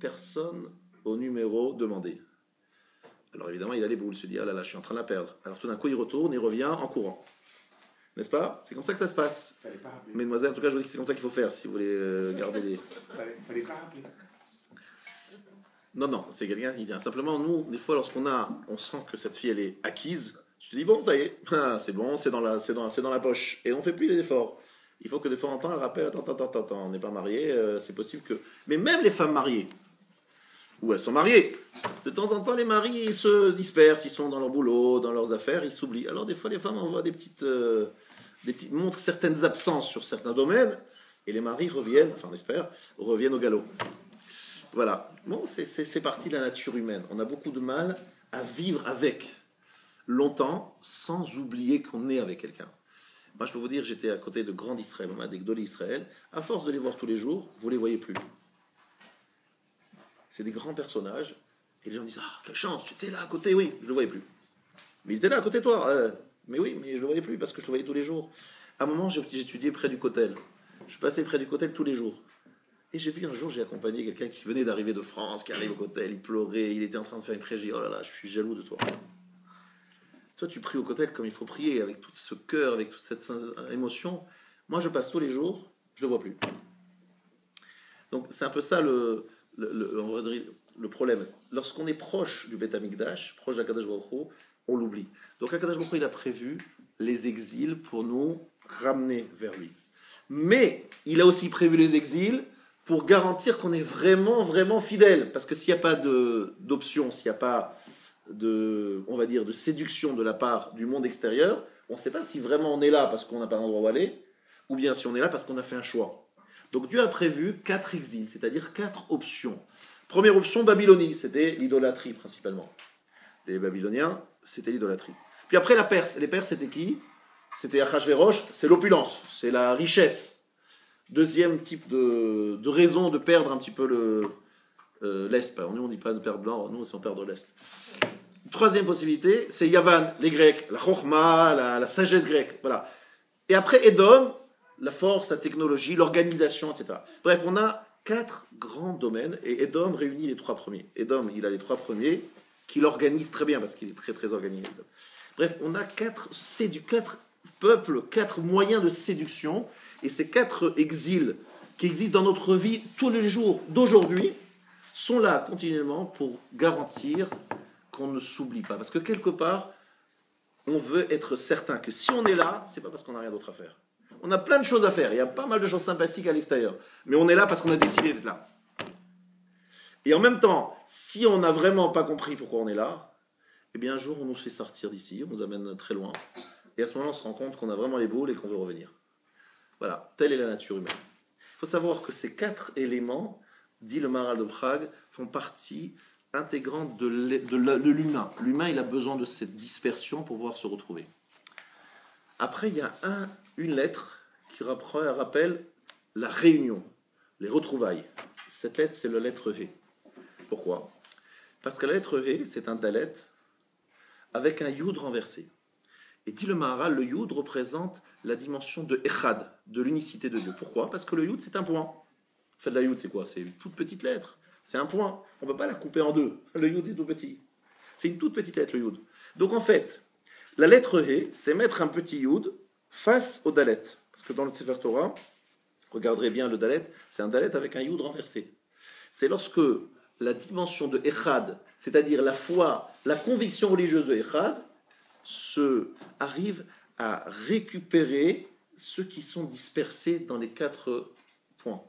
[SPEAKER 1] Personne au numéro demandé. Alors évidemment, il a les boules, il se dit, ah là là, je suis en train de la perdre. Alors tout d'un coup, il retourne, il revient en courant. N'est-ce pas? C'est comme ça que ça se passe. Mesdemoiselles, en tout cas, je vous dis que c'est comme ça qu'il faut faire si vous voulez garder les...
[SPEAKER 2] Fallait pas rappeler.
[SPEAKER 1] Non, non, c'est quelqu'un qui vient. Simplement, nous, des fois, on sent que cette fille, elle est acquise, je te dis, bon, ça y est, c'est bon, c'est dans la poche. Et on ne fait plus les efforts. Il faut que de fois en temps, elle rappelle, attends, on n'est pas mariés, c'est possible que... Mais même les femmes mariées, ou elles sont mariées, de temps en temps, les maris, ils se dispersent, ils sont dans leur boulot, dans leurs affaires, ils s'oublient. Alors, des fois, les femmes envoient des petites montrent certaines absences sur certains domaines, et les maris reviennent, enfin, on espère, reviennent au galop. Voilà. Bon, c'est partie de la nature humaine. On a beaucoup de mal à vivre avec longtemps sans oublier qu'on est avec quelqu'un. Moi, je peux vous dire, j'étais à côté de grands d'Israël, on a des Gdolé Israël. À force de les voir tous les jours, vous ne les voyez plus. C'est des grands personnages. Et les gens disent, ah, quelle chance, tu étais là à côté, oui, je ne le voyais plus. Mais il était là à côté de toi. Mais oui, mais je ne le voyais plus parce que je le voyais tous les jours. À un moment, j'étudiais près du Kotel. Je passais près du Kotel tous les jours. Et j'ai vu un jour, j'ai accompagné quelqu'un qui venait d'arriver de France, qui arrive au Kotel, il pleurait, il était en train de faire une prière. J'ai dit, oh là là, je suis jaloux de toi. Toi, tu pries au Kotel comme il faut prier, avec tout ce cœur, avec toute cette émotion. Moi, je passe tous les jours, je ne le vois plus. Donc, c'est un peu ça le problème. Lorsqu'on est proche du Beth Amikdash, proche d'Akadosh Baruch Hu, on l'oublie. Donc, Akadosh Baruch Hu, il a prévu les exils pour nous ramener vers lui. Mais, il a aussi prévu les exils pour garantir qu'on est vraiment, vraiment fidèle. Parce que s'il n'y a pas d'option, s'il n'y a pas on va dire, de séduction de la part du monde extérieur, on ne sait pas si vraiment on est là parce qu'on n'a pas d'endroit où aller, ou bien si on est là parce qu'on a fait un choix. Donc Dieu a prévu 4 exils, c'est-à-dire 4 options. Première option, Babylonie, c'était l'idolâtrie principalement. Les Babyloniens, c'était l'idolâtrie. Puis après la Perse, les Perses c'était qui? C'était Achashverosh, c'est l'opulence, c'est la richesse. Deuxième type de raison de perdre un petit peu l'Est. Nous on ne dit pas de perdre blanc, nous c'est on perd l'Est. Troisième possibilité, c'est Yavan, les Grecs, la Chokhma, la sagesse grecque. Voilà. Et après Edom, la force, la technologie, l'organisation, etc. Bref, on a 4 grands domaines et Edom réunit les 3 premiers. Edom, il a les 3 premiers qu'il organise très bien parce qu'il est très très organisé. Bref, on a 4 peuples, 4 moyens de séduction et ces 4 exils qui existent dans notre vie tous les jours d'aujourd'hui sont là continuellement pour garantir qu'on ne s'oublie pas. Parce que quelque part, on veut être certain que si on est là, c'est pas parce qu'on n'a rien d'autre à faire. On a plein de choses à faire, il y a pas mal de choses sympathiques à l'extérieur. Mais on est là parce qu'on a décidé d'être là. Et en même temps, si on n'a vraiment pas compris pourquoi on est là, eh bien un jour on nous fait sortir d'ici, on nous amène très loin. Et à ce moment-là, on se rend compte qu'on a vraiment les boules et qu'on veut revenir. Voilà, telle est la nature humaine. Il faut savoir que ces 4 éléments, dit le Maharal de Prague, font partie intégrante de l'humain. L'humain, il a besoin de cette dispersion pour pouvoir se retrouver. Après, il y a une lettre qui rappelle la réunion, les retrouvailles. Cette lettre, c'est la lettre He. Pourquoi? Parce que la lettre He, c'est un dalet avec un yud renversé. Et dit le Maharal, le yud représente la dimension de Echad, de l'unicité de Dieu. Pourquoi? Parce que le yud, c'est un point. En fait, la yud, c'est quoi? C'est une toute petite lettre. C'est un point. On ne peut pas la couper en deux. Le yud, c'est tout petit. C'est une toute petite lettre, le yud. Donc, en fait, la lettre He, c'est mettre un petit yud face au dalet. Parce que dans le Sefer Torah, regardez bien le dalet, c'est un dalet avec un yud renversé. C'est lorsque la dimension de Echad, c'est-à-dire la foi, la conviction religieuse de Echad, arrive à récupérer ceux qui sont dispersés dans les 4 points,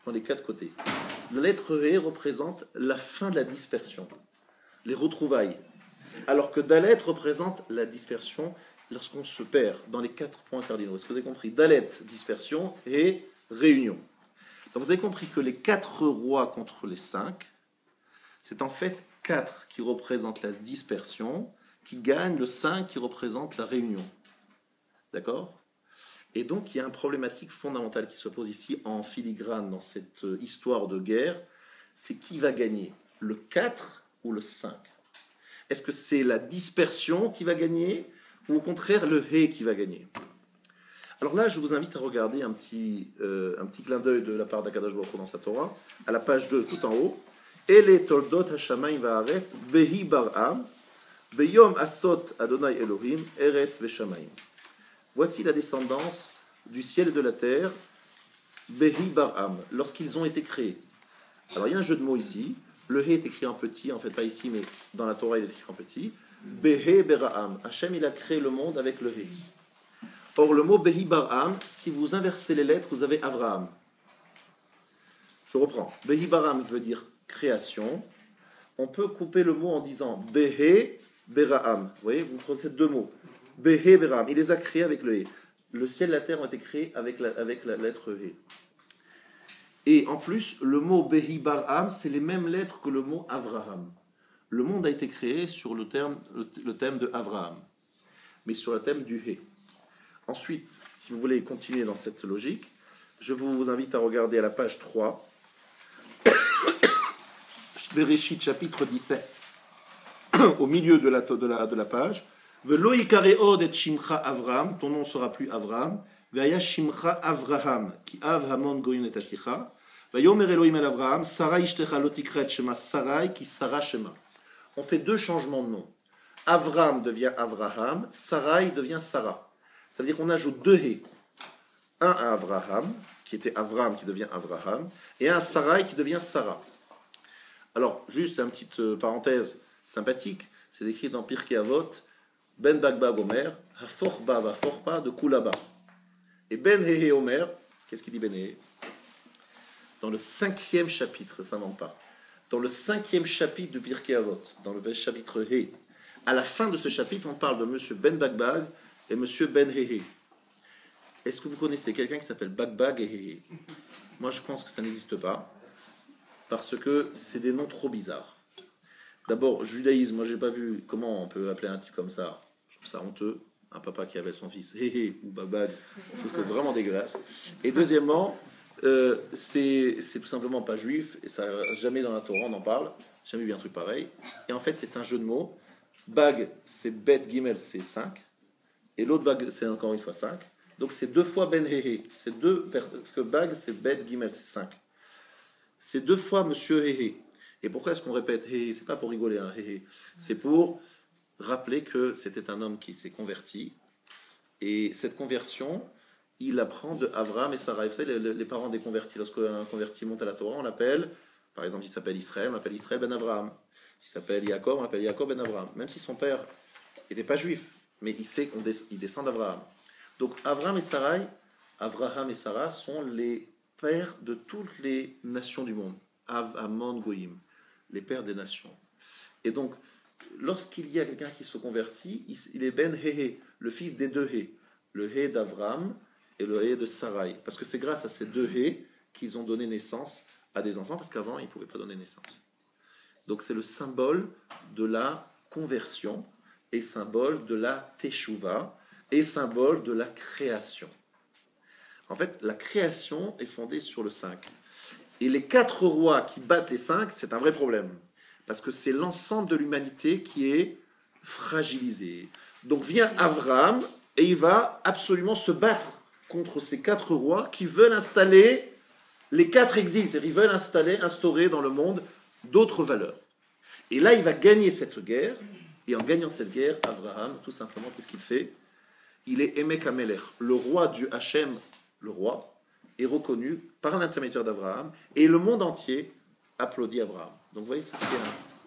[SPEAKER 1] dans les 4 côtés. La lettre He représente la fin de la dispersion, les retrouvailles, alors que Dalet représente la dispersion lorsqu'on se perd dans les 4 points cardinaux. Est-ce que vous avez compris? Dalet, dispersion, et réunion. Donc vous avez compris que les 4 rois contre les 5, c'est en fait 4 qui représentent la dispersion, qui gagnent le 5 qui représente la réunion. D'accord? Et donc, il y a une problématique fondamentale qui se pose ici en filigrane dans cette histoire de guerre, c'est qui va gagner, le 4 ou le 5? Est-ce que c'est la dispersion qui va gagner, ou au contraire le He qui va gagner? Alors là, je vous invite à regarder un petit clin d'œil de la part d'Akadosh Baruch Hu dans sa Torah, à la page 2, tout en haut. Ele toldot hashamayim va'aretz behi bar'am beyom asot Adonai Elohim eretz veshamayim. Voici la descendance du ciel et de la terre, behi bar'am, lorsqu'ils ont été créés. Alors il y a un jeu de mots ici. Le He est écrit en petit, en fait pas ici, mais dans la Torah il est écrit en petit. Behe bera'am. Hachem il a créé le monde avec le He. Or, le mot Behi Bar'am, si vous inversez les lettres, vous avez Avraham. Je reprends. Behi Bar'am veut dire création. On peut couper le mot en disant Behe Bera'am. Vous voyez, vous prenez ces deux mots. Behe Bera'am. Il les a créés avec le He. Le ciel et la terre ont été créés avec la lettre He. Et en plus, le mot Behi Bar'am, c'est les mêmes lettres que le mot Avraham. Le monde a été créé sur le thème de Avraham, mais sur le thème du He. Ensuite, si vous voulez continuer dans cette logique, je vous invite à regarder à la page 3, Bereshit chapitre 17, au milieu de la page. Velo yikare od et shimcha Avram, ton nom sera plus Avram, ve'aya shimcha Avraham, ki av hamon goyin et aticha, vayomer Elohim el Avraham, Sarai ishtecha lo tikret shema Sarai, ki Sarah shema. On fait deux changements de nom. Avram devient Avraham, Sarai devient Sarah. Ça veut dire qu'on ajoute deux He. Un à Avraham, qui était Avram, qui devient Avraham, et un à Sarai, qui devient Sarah. Alors, juste une petite parenthèse sympathique, c'est écrit dans Pirkei Avot, Ben Bagbag Omer, Haforba va Forba de Kulaba. Et Ben Hehe Omer, qu'est-ce qu'il dit Ben Hehe? Dans le 5e chapitre, ça n'invente pas. Dans le 5e chapitre de Pirkei Avot, dans le chapitre He, à la fin de ce chapitre, on parle de monsieur Ben Bagbag et monsieur Ben Hehe. Est-ce que vous connaissez quelqu'un qui s'appelle Bagbag et Hehe? Moi, je pense que ça n'existe pas, parce que c'est des noms trop bizarres. D'abord, judaïsme, moi, j'ai pas vu comment on peut appeler un type comme ça. Je trouve ça honteux. Un papa qui avait son fils Hehe ou Bagbag, je trouve c'est vraiment dégueulasse. Et deuxièmement, c'est tout simplement pas juif, et ça, jamais dans la Torah on en parle, jamais vu un truc pareil. Et en fait, c'est un jeu de mots. Bag, c'est Bet Gimel, c'est 5. Et l'autre Bag, c'est encore une fois 5. Donc c'est deux fois Ben Hehe. C'est parce que Bag, c'est Bet Gimel, c'est 5. C'est deux fois Monsieur Hehe. Et pourquoi est-ce qu'on répète Hehe? C'est pas pour rigoler, hein, Hehe. C'est pour rappeler que c'était un homme qui s'est converti. Et cette conversion, il apprend de Avram et Sarah. Vous savez, les parents des convertis, lorsqu'un converti monte à la Torah, on l'appelle, par exemple, il s'appelle Israël, on l'appelle Israël ben Avram. S'il s'appelle Yaakov, on l'appelle Yaakov ben Avram. Même si son père n'était pas juif, mais il sait qu'il descend d'Avraham. Donc Avraham et Sarai, Avraham et Sarah sont les pères de toutes les nations du monde. Av, Amon, Goïm, les pères des nations. Et donc, lorsqu'il y a quelqu'un qui se convertit, il est Ben Hehe, le fils des deux He, le He d'Avraham et le He de Sarai. Parce que c'est grâce à ces deux He qu'ils ont donné naissance à des enfants, parce qu'avant, ils ne pouvaient pas donner naissance. Donc c'est le symbole de la conversion, et symbole de la teshuva, et symbole de la création. En fait, la création est fondée sur le 5. Et les 4 rois qui battent les 5, c'est un vrai problème. Parce que c'est l'ensemble de l'humanité qui est fragilisé. Donc vient Avraham, et il va absolument se battre contre ces 4 rois qui veulent installer les 4 exils. C'est-à-dire qu'ils veulent instaurer dans le monde d'autres valeurs. Et là, il va gagner cette guerre. Et en gagnant cette guerre, Avraham, tout simplement, qu'est-ce qu'il fait? Il est Emek Amelech. Le roi du Hachem, le roi, est reconnu par l'intermédiaire d'Avraham. Et le monde entier applaudit Avraham. Donc vous voyez, ça,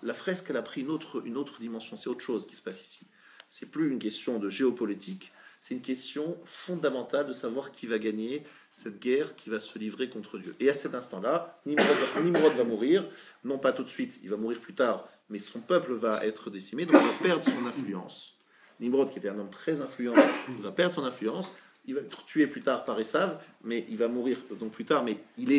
[SPEAKER 1] la fresque, elle a pris une autre dimension. C'est autre chose qui se passe ici. C'est plus une question de géopolitique. C'est une question fondamentale de savoir qui va gagner cette guerre qui va se livrer contre Dieu. Et à cet instant-là, Nimrod va mourir, non pas tout de suite, il va mourir plus tard, mais son peuple va être décimé, donc il va perdre son influence. Nimrod, qui était un homme très influent, va perdre son influence, il va être tué plus tard par Esav, mais il va mourir donc plus tard, mais il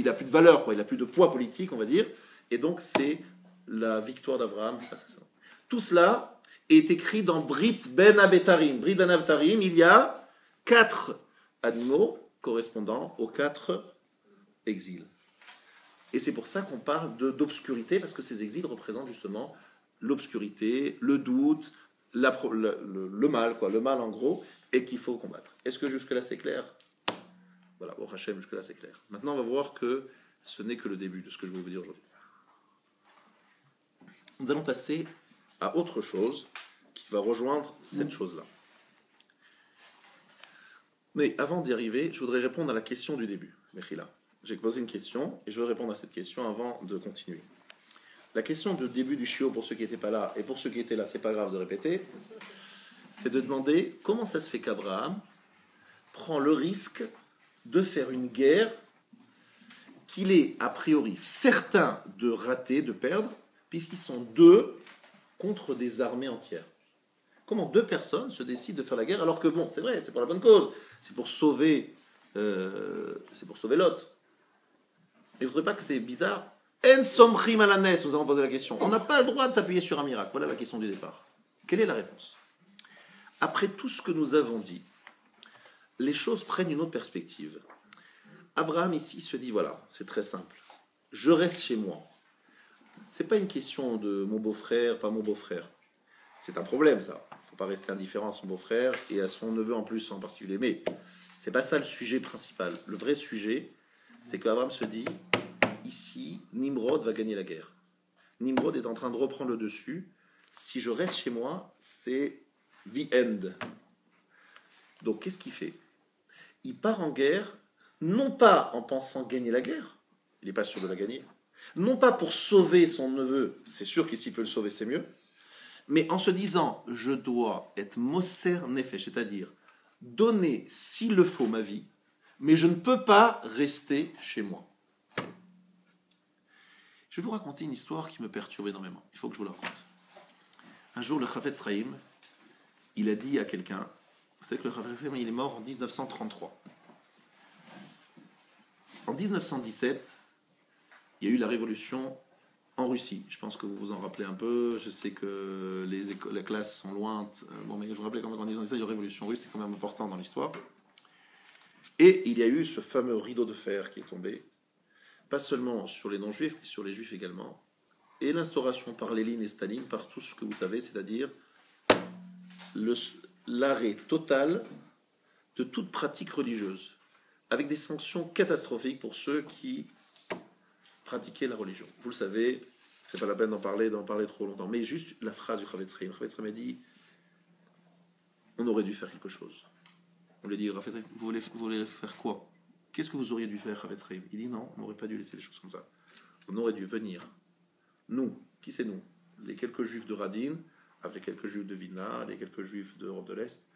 [SPEAKER 1] a plus de valeur, quoi, il n'a plus de poids politique, on va dire, et donc c'est la victoire d'Avraham. Tout cela est écrit dans Brit Ben Abetarim. Brit Ben Abetarim, il y a 4 animaux correspondant aux 4 exils. Et c'est pour ça qu'on parle d'obscurité, parce que ces exils représentent justement l'obscurité, le doute, le mal, quoi, le mal en gros, et qu'il faut combattre. Est-ce que jusque-là c'est clair? Voilà, au Hachem, jusque-là c'est clair. Maintenant, on va voir que ce n'est que le début de ce que je vais vous dire aujourd'hui. Nous allons passer à autre chose qui va rejoindre cette chose-là. Mais avant d'y arriver, je voudrais répondre à la question du début. Mechila. J'ai posé une question et je veux répondre à cette question avant de continuer. La question du début du shiur, pour ceux qui n'étaient pas là, et pour ceux qui étaient là, c'est pas grave de répéter, c'est de demander comment ça se fait qu'Abraham prend le risque de faire une guerre qu'il est a priori certain de rater, de perdre, puisqu'ils sont 2 contre des armées entières. Comment 2 personnes se décident de faire la guerre alors que bon, c'est vrai, c'est pour la bonne cause, c'est pour sauver Lot. Mais vous ne trouvez pas que c'est bizarre? En somchim alanes, nous avons posé la question. On n'a pas le droit de s'appuyer sur un miracle. Voilà la question du départ. Quelle est la réponse? Après tout ce que nous avons dit, les choses prennent une autre perspective. Abraham ici se dit, voilà, c'est très simple. Je reste chez moi. C'est pas une question de mon beau-frère, pas mon beau-frère. C'est un problème, ça. Il ne faut pas rester indifférent à son beau-frère et à son neveu en plus en particulier. Mais c'est pas ça le sujet principal. Le vrai sujet, c'est qu'Abraham se dit, ici, Nimrod va gagner la guerre. Nimrod est en train de reprendre le dessus. Si je reste chez moi, c'est the end. Donc, qu'est-ce qu'il fait? Il part en guerre, non pas en pensant gagner la guerre, il n'est pas sûr de la gagner, non pas pour sauver son neveu, c'est sûr que s'il peut le sauver, c'est mieux, mais en se disant, je dois être moser nefesh, c'est-à-dire donner, s'il le faut, ma vie, mais je ne peux pas rester chez moi. Je vais vous raconter une histoire qui me perturbe énormément. Il faut que je vous la raconte. Un jour, le Chafetz Chaim, il a dit à quelqu'un, vous savez que le Chafetz Chaim, il est mort en 1933. En 1917, il y a eu la révolution en Russie. Je pense que vous vous en rappelez un peu. Je sais que les classes sont loin. Bon, mais je vous rappelle quand même qu'en 1917, il y a eu la révolution russe, c'est quand même important dans l'histoire. Et il y a eu ce fameux rideau de fer qui est tombé, pas seulement sur les non-juifs, mais sur les juifs également. Et l'instauration par Lénine et Staline, par tout ce que vous savez, c'est-à-dire l'arrêt total de toute pratique religieuse, avec des sanctions catastrophiques pour ceux qui pratiquaient la religion. Vous le savez, c'est pas la peine d'en parler trop longtemps. Mais juste la phrase du Chafetz Chaim. Le Chafetz Chaim a dit, on aurait dû faire quelque chose. On lui dit, Chafetz Chaim, vous voulez faire quoi? Qu'est-ce que vous auriez dû faire, Chafetz Chaim? Il dit non, on n'aurait pas dû laisser les choses comme ça. On aurait dû venir, nous, qui c'est nous? Les quelques juifs de Radin, avec les quelques juifs de Vilna, les quelques juifs d'Europe de l'Est,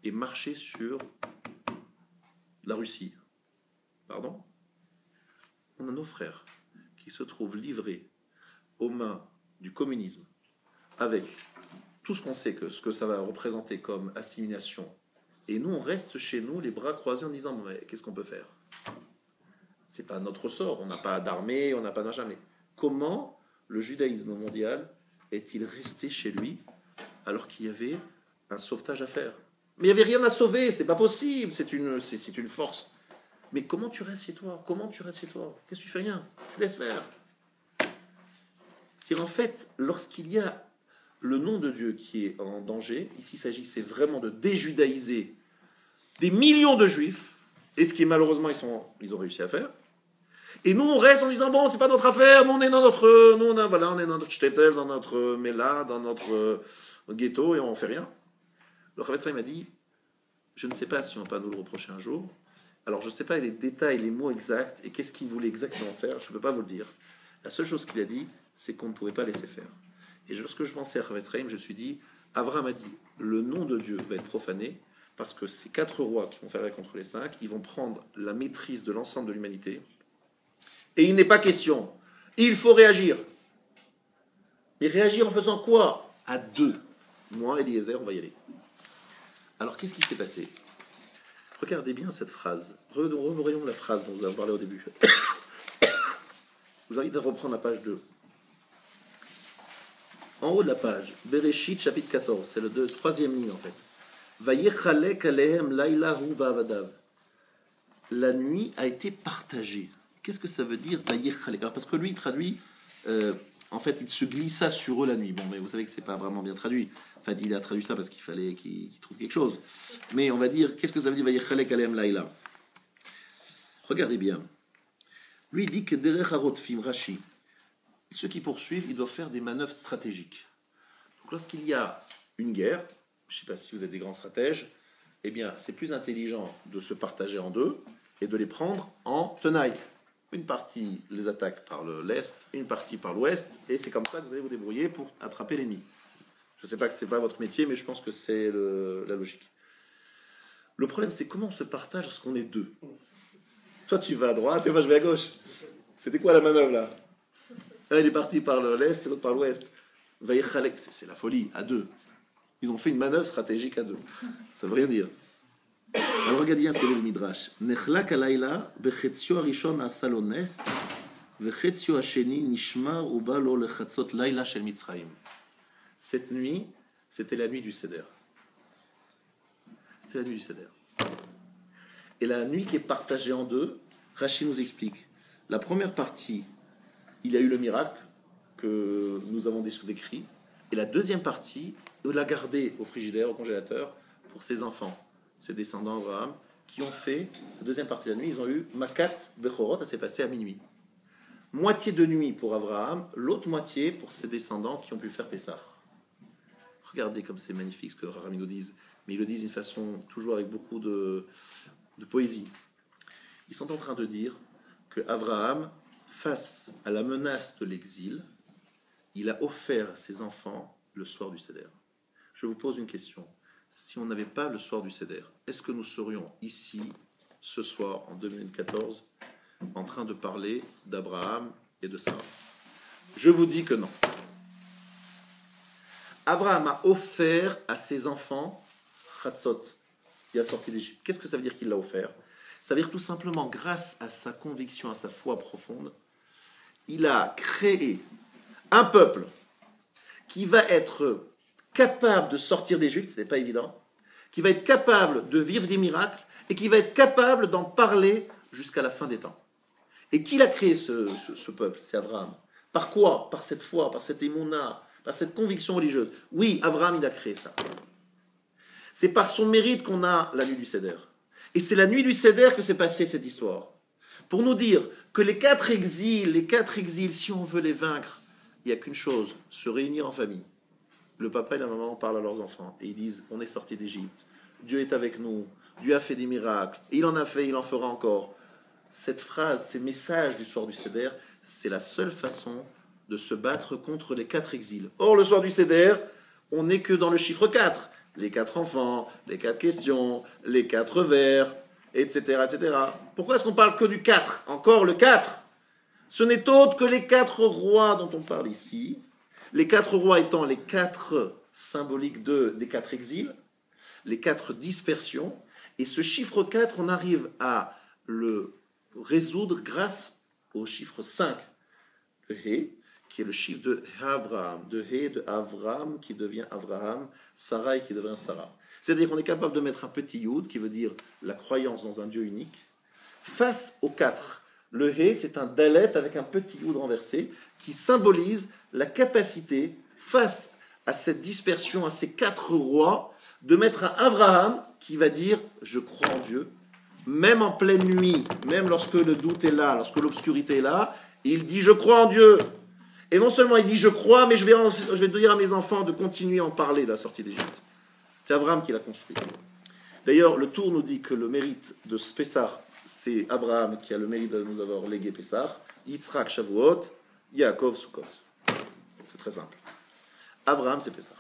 [SPEAKER 1] et marcher sur la Russie. Pardon? On a nos frères qui se trouvent livrés aux mains du communisme, avec tout ce qu'on sait ce que ça va représenter comme assimilation. Et nous, on reste chez nous, les bras croisés, en disant, mais qu'est-ce qu'on peut faire? C'est pas notre sort, on n'a pas d'armée, on n'a pas d'argent. Mais comment le judaïsme mondial est-il resté chez lui alors qu'il y avait un sauvetage à faire? Mais il n'y avait rien à sauver, c'est pas possible, c'est une force. Mais comment tu restes chez toi? Qu'est-ce que tu fais? Rien, tu laisses faire. C'est en fait, lorsqu'il y a le nom de Dieu qui est en danger, ici il s'agissait vraiment de déjudaïser des millions de juifs, et ce qui malheureusement ils ont réussi à faire. Et nous on reste en disant bon, c'est pas notre affaire, nous on est dans notre, on est dans notre shtetl, dans notre méla, dans notre ghetto, et on fait rien. Le Chafetz Chaim m'a dit, je ne sais pas si on va pas nous le reprocher un jour. Alors je ne sais pas les détails, les mots exacts, et qu'est-ce qu'il voulait exactement faire, je ne peux pas vous le dire. La seule chose qu'il a dit, c'est qu'on ne pouvait pas laisser faire. Et lorsque je pensais à Chafetz Chaim, je me suis dit, Abraham a dit, le nom de Dieu va être profané, parce que ces 4 rois qui vont faire la contre les 5, ils vont prendre la maîtrise de l'ensemble de l'humanité. Et il n'est pas question. Il faut réagir. Mais réagir en faisant quoi? À 2. Moi et Eliezer, on va y aller. Alors qu'est-ce qui s'est passé? Regardez bien cette phrase. Revoyons la phrase dont vous avez parlé au début. Je vous invite à reprendre la page 2. En haut de la page, Bereshit, chapitre 14, c'est le 3e ligne en fait. Vayechalek alehem laila hu va'avadav. la nuit a été partagée. Qu'est-ce que ça veut dire Vayechalek? Parce que lui, il traduit, en fait, il se glissa sur eux la nuit. Bon, mais vous savez que c'est pas vraiment bien traduit. Enfin, il a traduit ça parce qu'il fallait qu'il trouve quelque chose. Mais on va dire, qu'est-ce que ça veut dire Vayechalek Alehem Laïla? Regardez bien. Lui, il dit que Derech Harotfim, Rashi, ceux qui poursuivent, ils doivent faire des manœuvres stratégiques. Donc, lorsqu'il y a une guerre, je ne sais pas si vous êtes des grands stratèges, eh bien, c'est plus intelligent de se partager en deux et de les prendre en tenaille. Une partie les attaque par l'est, une partie par l'ouest, et c'est comme ça que vous allez vous débrouiller pour attraper l'ennemi. Je ne sais pas que ce n'est pas votre métier, mais je pense que c'est la logique. Le problème, c'est comment on se partage lorsqu'on est deux. Toi, tu vas à droite et moi, je vais à gauche. C'était quoi la manœuvre, là? Un, il est parti par l'est et l'autre par l'ouest. Vayechalek, c'est la folie, à deux. Ils ont fait une manœuvre stratégique à deux. Ça veut rien dire. Alors, regardez bien ce que dit le Midrash. Nechlak alayla bechetzio arishon asalones vechetzio hasheni nishmar uba lo lechatzot layla shel Mitzrayim. Cette nuit, c'était la nuit du Seder. C'est la nuit du Seder. Et la nuit qui est partagée en deux, Rashi nous explique. La première partie, il y a eu le miracle que nous avons décrit. Et la deuxième partie, il l'a gardé au frigidaire, au congélateur, pour ses enfants, ses descendants Abraham, qui ont fait, la deuxième partie de la nuit, ils ont eu Makat Bechorot, ça s'est passé à minuit. Moitié de nuit pour Abraham, l'autre moitié pour ses descendants qui ont pu faire Pessah. Regardez comme c'est magnifique ce que Rami nous disent. Mais ils le disent d'une façon toujours avec beaucoup de poésie. Ils sont en train de dire que Abraham, face à la menace de l'exil, il a offert à ses enfants le soir du Seder. Je vous pose une question. Si on n'avait pas le soir du Seder, est-ce que nous serions ici, ce soir, en 2014, en train de parler d'Abraham et de Sarah? Je vous dis que non. Abraham a offert à ses enfants Chatzot, il a sorti d'Égypte. Qu'est-ce que ça veut dire qu'il l'a offert? Ça veut dire tout simplement, grâce à sa conviction, à sa foi profonde, il a créé un peuple qui va être capable de sortir d'Égypte, ce n'est pas évident, qui va être capable de vivre des miracles et qui va être capable d'en parler jusqu'à la fin des temps. Et qui l'a créé ce peuple? C'est Abraham. Par quoi? Par cette foi, par cette émouna, par cette conviction religieuse. Oui, Abraham, il a créé ça. C'est par son mérite qu'on a la nuit du Seder. Et c'est la nuit du Seder que s'est passée cette histoire. Pour nous dire que les quatre exils, si on veut les vaincre, il n'y a qu'une chose, se réunir en famille. Le papa et la maman parlent à leurs enfants et ils disent, on est sorti d'Égypte, Dieu est avec nous, Dieu a fait des miracles, il en a fait, il en fera encore. Cette phrase, ces messages du soir du Seder, c'est la seule façon de se battre contre les quatre exils. Or, le soir du Seder, on n'est que dans le chiffre 4. Les 4 enfants, les 4 questions, les 4 vers, etc., etc. Pourquoi est-ce qu'on parle que du 4? Encore le 4. Ce n'est autre que les 4 rois dont on parle ici. Les 4 rois étant les 4 symboliques des 4 exils, les 4 dispersions. Et ce chiffre 4, on arrive à le résoudre grâce au chiffre 5, le He, qui est le chiffre de Abraham, de He de Abraham qui devient Abraham, Sarai qui devient Sarah. C'est-à-dire qu'on est capable de mettre un petit Yud, qui veut dire la croyance dans un Dieu unique, face aux 4. Le He, c'est un Dalet avec un petit Yud renversé, qui symbolise la capacité, face à cette dispersion, à ces 4 rois, de mettre un Abraham qui va dire « je crois en Dieu », même en pleine nuit, même lorsque le doute est là, lorsque l'obscurité est là, il dit « je crois en Dieu ». Et non seulement il dit « je crois », mais je vais dire à mes enfants de continuer à en parler de la sortie d'Égypte. C'est Abraham qui l'a construit. D'ailleurs, le Tour nous dit que le mérite de ce Pessah, c'est Abraham qui a le mérite de nous avoir légué Pessah, Yitzhak Shavuot, Yaakov Sukkot. C'est très simple. Abraham, c'est Pessah.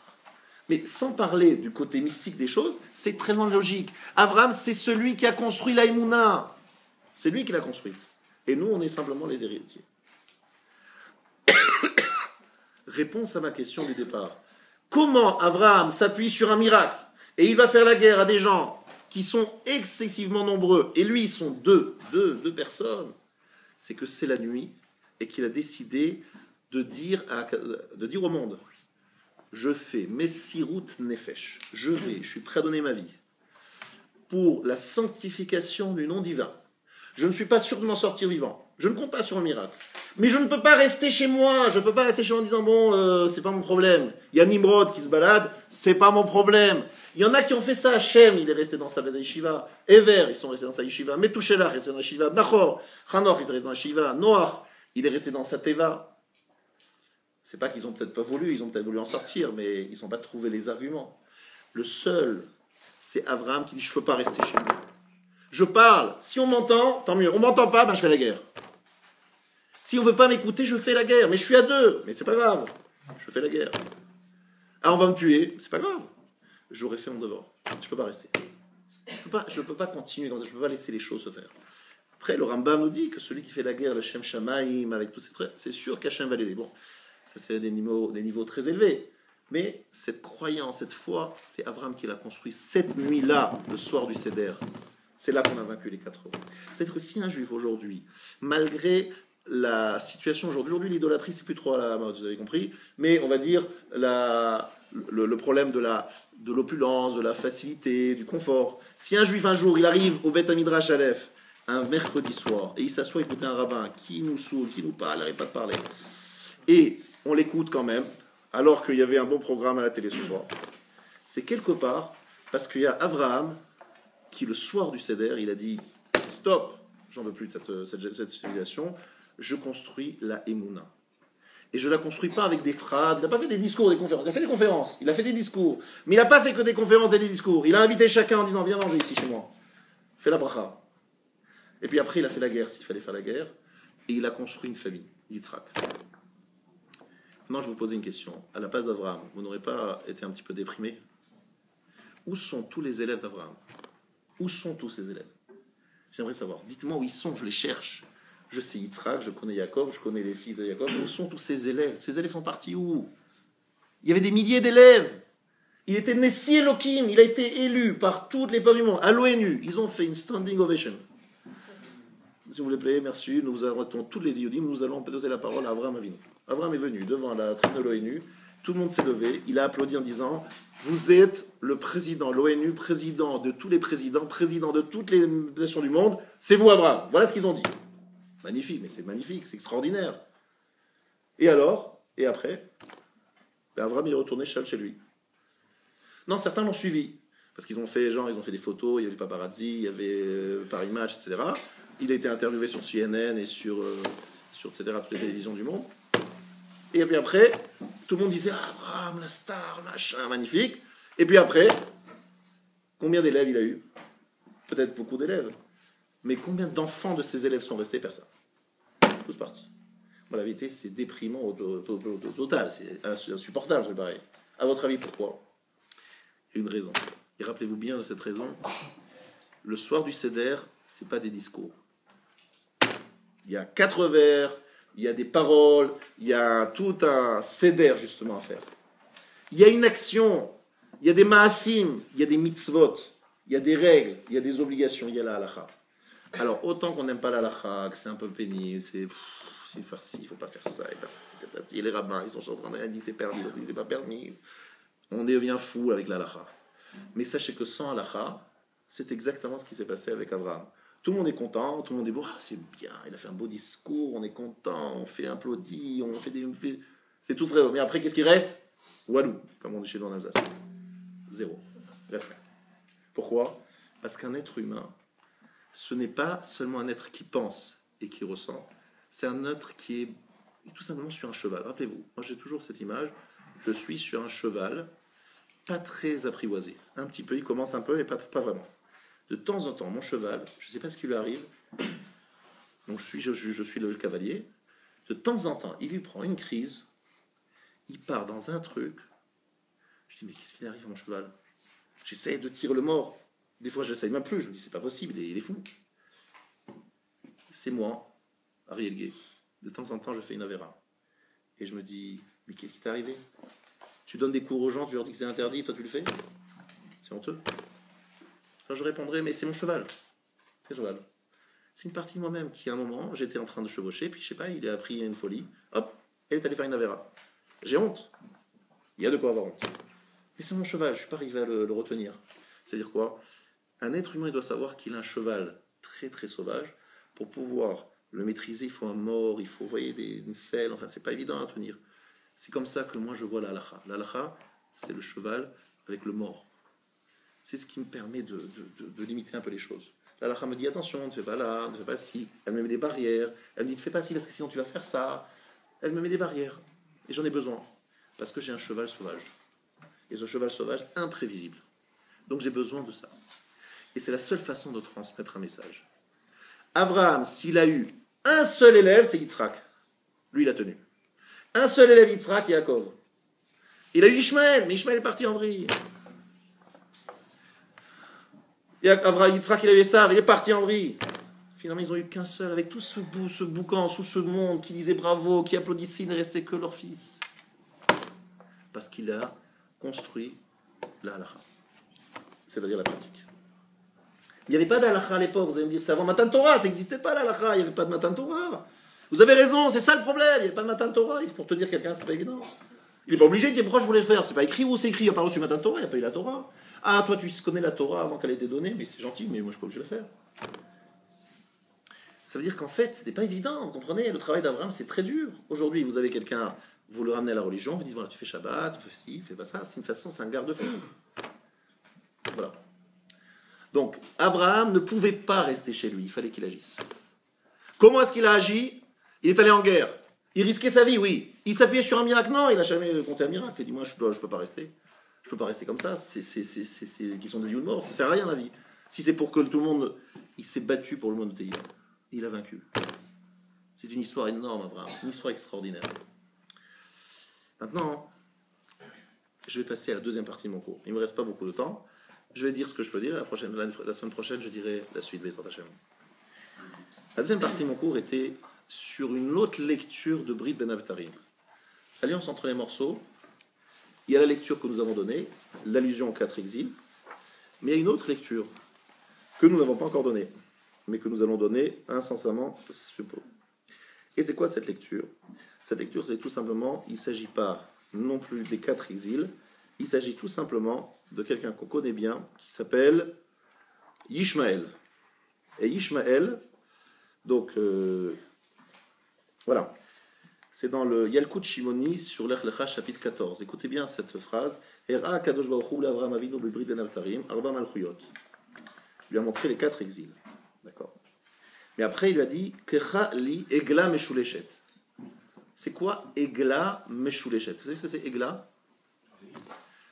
[SPEAKER 1] Mais sans parler du côté mystique des choses, c'est très logique. Abraham, c'est celui qui a construit la Emouna. C'est lui qui l'a construite. Et nous, on est simplement les héritiers. Réponse à ma question du départ. Comment Abraham s'appuie sur un miracle et il va faire la guerre à des gens qui sont excessivement nombreux et lui, ils sont deux personnes? C'est que c'est la nuit et qu'il a décidé de dire au monde: je fais Messirut Nefesh, je suis prêt à donner ma vie pour la sanctification du nom divin. Je ne suis pas sûr de m'en sortir vivant. Je ne compte pas sur un miracle. Mais je ne peux pas rester chez moi. Je ne peux pas rester chez moi en disant, bon, c'est pas mon problème. Il y a Nimrod qui se balade, c'est pas mon problème. Il y en a qui ont fait ça. Hachem, il est resté dans sa yeshiva. Ever, ils sont restés dans sa yeshiva. Metushelach, il est resté dans la yeshiva. Nachor, Hanor, il est resté dans la yeshiva. Noach, il est resté dans sa teva. C'est pas qu'ils ont peut-être pas voulu, ils ont peut-être voulu en sortir, mais ils n'ont pas trouvé les arguments. Le seul, c'est Abraham qui dit, je ne peux pas rester chez moi. Je parle. Si on m'entend, tant mieux. On m'entend pas, ben je fais la guerre. Si on veut pas m'écouter, je fais la guerre. Mais je suis à deux. Mais c'est pas grave. Je fais la guerre. Ah, on va me tuer. C'est pas grave. J'aurais fait mon devoir. Je peux pas rester. Je peux pas continuer comme ça. Je peux pas laisser les choses se faire. Après, le Rambam nous dit que celui qui fait la guerre, le Shem Shamaim, avec tous ces traits, c'est sûr qu'Hachem va l'aider. Bon, ça c'est des niveaux très élevés. Mais cette croyance, cette foi, c'est Abraham qui l'a construit cette nuit-là, le soir du Seder. C'est là qu'on a vaincu les 4 euros. C'est-à-dire que si un juif aujourd'hui, malgré la situation aujourd'hui, l'idolâtrie c'est plus trop à la mode, vous avez compris, mais on va dire le problème de l'opulence, de la facilité, du confort. Si un juif un jour, il arrive au Beth Midrash Aleph, un mercredi soir, et il s'assoit écouter un rabbin qui nous saoule, qui nous parle, il n'arrête pas de parler, et on l'écoute quand même, alors qu'il y avait un bon programme à la télé ce soir, c'est quelque part parce qu'il y a Abraham qui, le soir du Seder, il a dit « Stop, j'en veux plus de cette civilisation, je construis la Emouna. » Et je ne la construis pas avec des phrases, il n'a pas fait des discours, des conférences. Il a fait des conférences, il a fait des discours. Mais il n'a pas fait que des conférences et des discours. Il a invité chacun en disant « Viens manger ici chez moi. Fais la bracha. » Et puis après, il a fait la guerre s'il fallait faire la guerre. Et il a construit une famille, Yitzhak. Maintenant, je vais vous poser une question. À la place d'Abraham, vous n'aurez pas été un petit peu déprimé? Où sont tous les élèves d'Abraham? Où sont tous ces élèves? J'aimerais savoir. Dites-moi où ils sont, je les cherche. Je sais Yitzhak, je connais Yaakov, je connais les fils de Yaakov. Où sont tous ces élèves? Ces élèves sont partis où? Il y avait des milliers d'élèves. Il était Messie Elohim. Il a été élu par toutes les peuples du monde. À l'ONU, ils ont fait une standing ovation. S'il vous plaît, merci. Nous arrêtons tous les diodim. Nous allons poser la parole à Abraham Avinu. Abraham est venu devant la tribune de l'ONU. Tout le monde s'est levé. Il a applaudi en disant... Vous êtes le président, l'ONU, président de tous les présidents, président de toutes les nations du monde. C'est vous, Abraham. Voilà ce qu'ils ont dit. Magnifique, mais c'est magnifique, c'est extraordinaire. Et alors? Et après? Ben Abraham, il est retourné chez lui. Non, certains l'ont suivi. Parce qu'ils ont fait, ils ont fait des photos, il y avait les paparazzi, il y avait Paris Match, etc. Il a été interviewé sur CNN et sur etc., toutes les télévisions du monde. Et puis après, tout le monde disait « Abraham, la star, machin, magnifique ». Et puis après, combien d'élèves il a eu? Peut-être beaucoup d'élèves. Mais combien d'enfants de ces élèves sont restés? Personne. Tous partis. Bon, la vérité, c'est déprimant au total. C'est insupportable, c'est pareil. À votre avis, pourquoi? Il y a une raison. Et rappelez-vous bien de cette raison. Le soir du Seder, ce n'est pas des discours. Il y a 4 vers... Il y a des paroles, il y a tout un seder justement à faire. Il y a une action, il y a des maasim, il y a des mitzvot, il y a des règles, il y a des obligations, il y a la halakha. Alors autant qu'on n'aime pas la halakha, que c'est un peu pénible, c'est faire ci, il ne faut pas faire ça, et les rabbins, ils sont en train de dire c'est permis, ils disent c'est pas permis. On devient fou avec la halakha. Mais sachez que sans halakha, c'est exactement ce qui s'est passé avec Abraham. Tout le monde est content, tout le monde est beau, ah, c'est bien, il a fait un beau discours, on est content, on fait applaudir, on fait des... C'est tout vrai. Mais après, qu'est-ce qui reste? Walou, comme on dit chez nous en Alsace. Zéro. Reste rien. Pourquoi? Parce qu'un être humain, ce n'est pas seulement un être qui pense et qui ressent, c'est un être qui est tout simplement sur un cheval. Rappelez-vous, moi j'ai toujours cette image, je suis sur un cheval, pas très apprivoisé. Un petit peu, il commence un peu, mais pas vraiment. De temps en temps, mon cheval, je ne sais pas ce qui lui arrive, donc je suis le cavalier, de temps en temps, il lui prend une crise, il part dans un truc, je dis, mais qu'est-ce qui arrive à mon cheval? J'essaie de tirer le mort, des fois je n'essaye même plus, je me dis, c'est pas possible, il est fou. C'est moi, Ariel Gay, de temps en temps, je fais une avéra, et je me dis, mais qu'est-ce qui t'est arrivé? Tu donnes des cours aux gens, tu leur dis que c'est interdit, toi tu le fais? C'est honteux. Alors je répondrai, mais c'est mon cheval. C'est le cheval. C'est une partie de moi-même qui, à un moment, j'étais en train de chevaucher, puis je sais pas, il a pris une folie. Hop, elle est allée faire une avéra. J'ai honte. Il y a de quoi avoir honte. Mais c'est mon cheval, je ne suis pas arrivé à le retenir. C'est-à-dire quoi? Un être humain, il doit savoir qu'il a un cheval très très sauvage, pour pouvoir le maîtriser, il faut un mort, il faut, vous voyez, une selle, enfin, c'est pas évident à tenir. C'est comme ça que moi je vois la halakha. La halakha, c'est le cheval avec le mort. C'est ce qui me permet de limiter un peu les choses. La halakha me dit attention, ne fais pas là, ne fais pas ci. Elle me met des barrières. Elle me dit ne fais pas ci parce que sinon tu vas faire ça. Elle me met des barrières. Et j'en ai besoin. Parce que j'ai un cheval sauvage. Et ce cheval sauvage imprévisible. Donc j'ai besoin de ça. Et c'est la seule façon de transmettre un message. Abraham, s'il a eu un seul élève, c'est Yitzhak. Lui, il a tenu. Un seul élève, Yitzhak, Yaakov. Il a eu Ishmaël, mais Ishmaël est parti en vrille. Yitzhak, il a eu Esav, il est parti en vrille. Finalement, ils n'ont eu qu'un seul, avec tout ce boucan, tout ce monde qui disait bravo, qui applaudissait, il ne restait que leur fils. Parce qu'il a construit la halakha, c'est-à-dire la pratique. Il n'y avait pas d'halakha à l'époque, vous allez me dire, c'est avant Matan Torah, ça n'existait pas l'halakha, il n'y avait pas de Matan Torah. Vous avez raison, c'est ça le problème, il n'y avait pas de Matan Torah, pour te dire quelqu'un, c'est pas évident. Il n'est pas obligé de dire pourquoi je voulais le faire, c'est pas écrit où c'est écrit, il n'y a pas reçu Matan Torah, il n'y a pas eu la Torah. Ah, toi tu connais la Torah avant qu'elle ait été donnée, mais c'est gentil, mais moi je ne suis pas obligé de la faire. Ça veut dire qu'en fait, ce n'était pas évident, vous comprenez, le travail d'Abraham c'est très dur. Aujourd'hui, vous avez quelqu'un, vous le ramenez à la religion, vous dites voilà, tu fais Shabbat, tu fais ci, fais pas ça, c'est une façon, c'est un garde-fou. Voilà. Donc, Abraham ne pouvait pas rester chez lui, il fallait qu'il agisse. Comment est-ce qu'il a agi? Il est allé en guerre. Il risquait sa vie, oui. Il s'appuyait sur un miracle? Non, il n'a jamais compté un miracle. Il a dit, moi, je peux pas rester. Je peux pas rester comme ça. C'est une question de vie ou de mort. Ça sert à rien, la vie. Si c'est pour que tout le monde... Il s'est battu pour le monothéisme. Il a vaincu. C'est une histoire énorme, Abraham. Une histoire extraordinaire. Maintenant, je vais passer à la deuxième partie de mon cours. Il ne me reste pas beaucoup de temps. Je vais dire ce que je peux dire. La semaine prochaine, je dirai la suite. Bezrat Hashem. La deuxième partie de mon cours était sur une autre lecture de Brit Ben Abtarim. Alliance entre les morceaux. Il y a la lecture que nous avons donnée, l'allusion aux 4 exils. Mais il y a une autre lecture que nous n'avons pas encore donnée, mais que nous allons donner incessamment sous peu. Et c'est quoi cette lecture? Cette lecture, c'est tout simplement, il ne s'agit pas non plus des 4 exils, il s'agit tout simplement de quelqu'un qu'on connaît bien, qui s'appelle Yishmaël. Et Yishmaël, donc, voilà, c'est dans le Yalkut Shimoni sur l'Ech Lecha, chapitre 14. Écoutez bien cette phrase. Era Kadosh Baruch Hu l'Avraham Avinu b'Brit Ben Abtarim, Arba Malchuyot. Il lui a montré les 4 exils. D'accord. Mais après, il lui a dit Kecha li Egla Meshuleshet. C'est quoi Egla Meshuleshet? Vous savez ce que c'est Egla?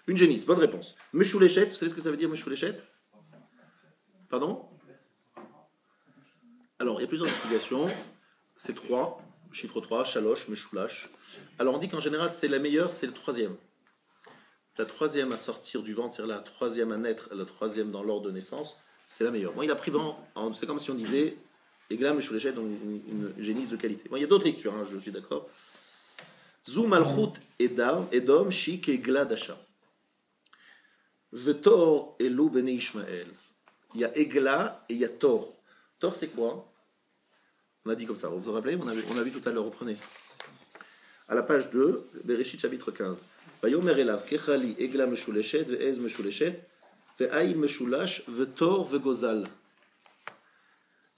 [SPEAKER 1] Une génisse, bonne réponse. Meshuleshet, vous savez ce que ça veut dire Meshuleshet? Pardon? Alors, il y a plusieurs explications. C'est 3, chiffre 3, Shalosh, Meshulash. Alors, on dit qu'en général, c'est la meilleure, c'est le 3e. La 3e à sortir du ventre, c'est-à-dire la 3e à naître, la 3e dans l'ordre de naissance, c'est la meilleure. Bon, il a pris c'est comme si on disait Egla Meshuleshet, donc une génisse de qualité. Bon, il y a d'autres lectures, hein, je suis d'accord. Zou Malchut Edom, Shik Egla Dasha. Vetor Elu Bene Ishmael. Il y a Egla et il y a Tor. Tor, c'est quoi? On a dit comme ça, vous vous rappelez? On a vu tout à l'heure, reprenez. À la page 2, Bereshit chapitre 15. Vayomer elav kechali egla meshuleshet ve'ez meshuleshet ve'aïl meshulash ve'tor ve'gozal.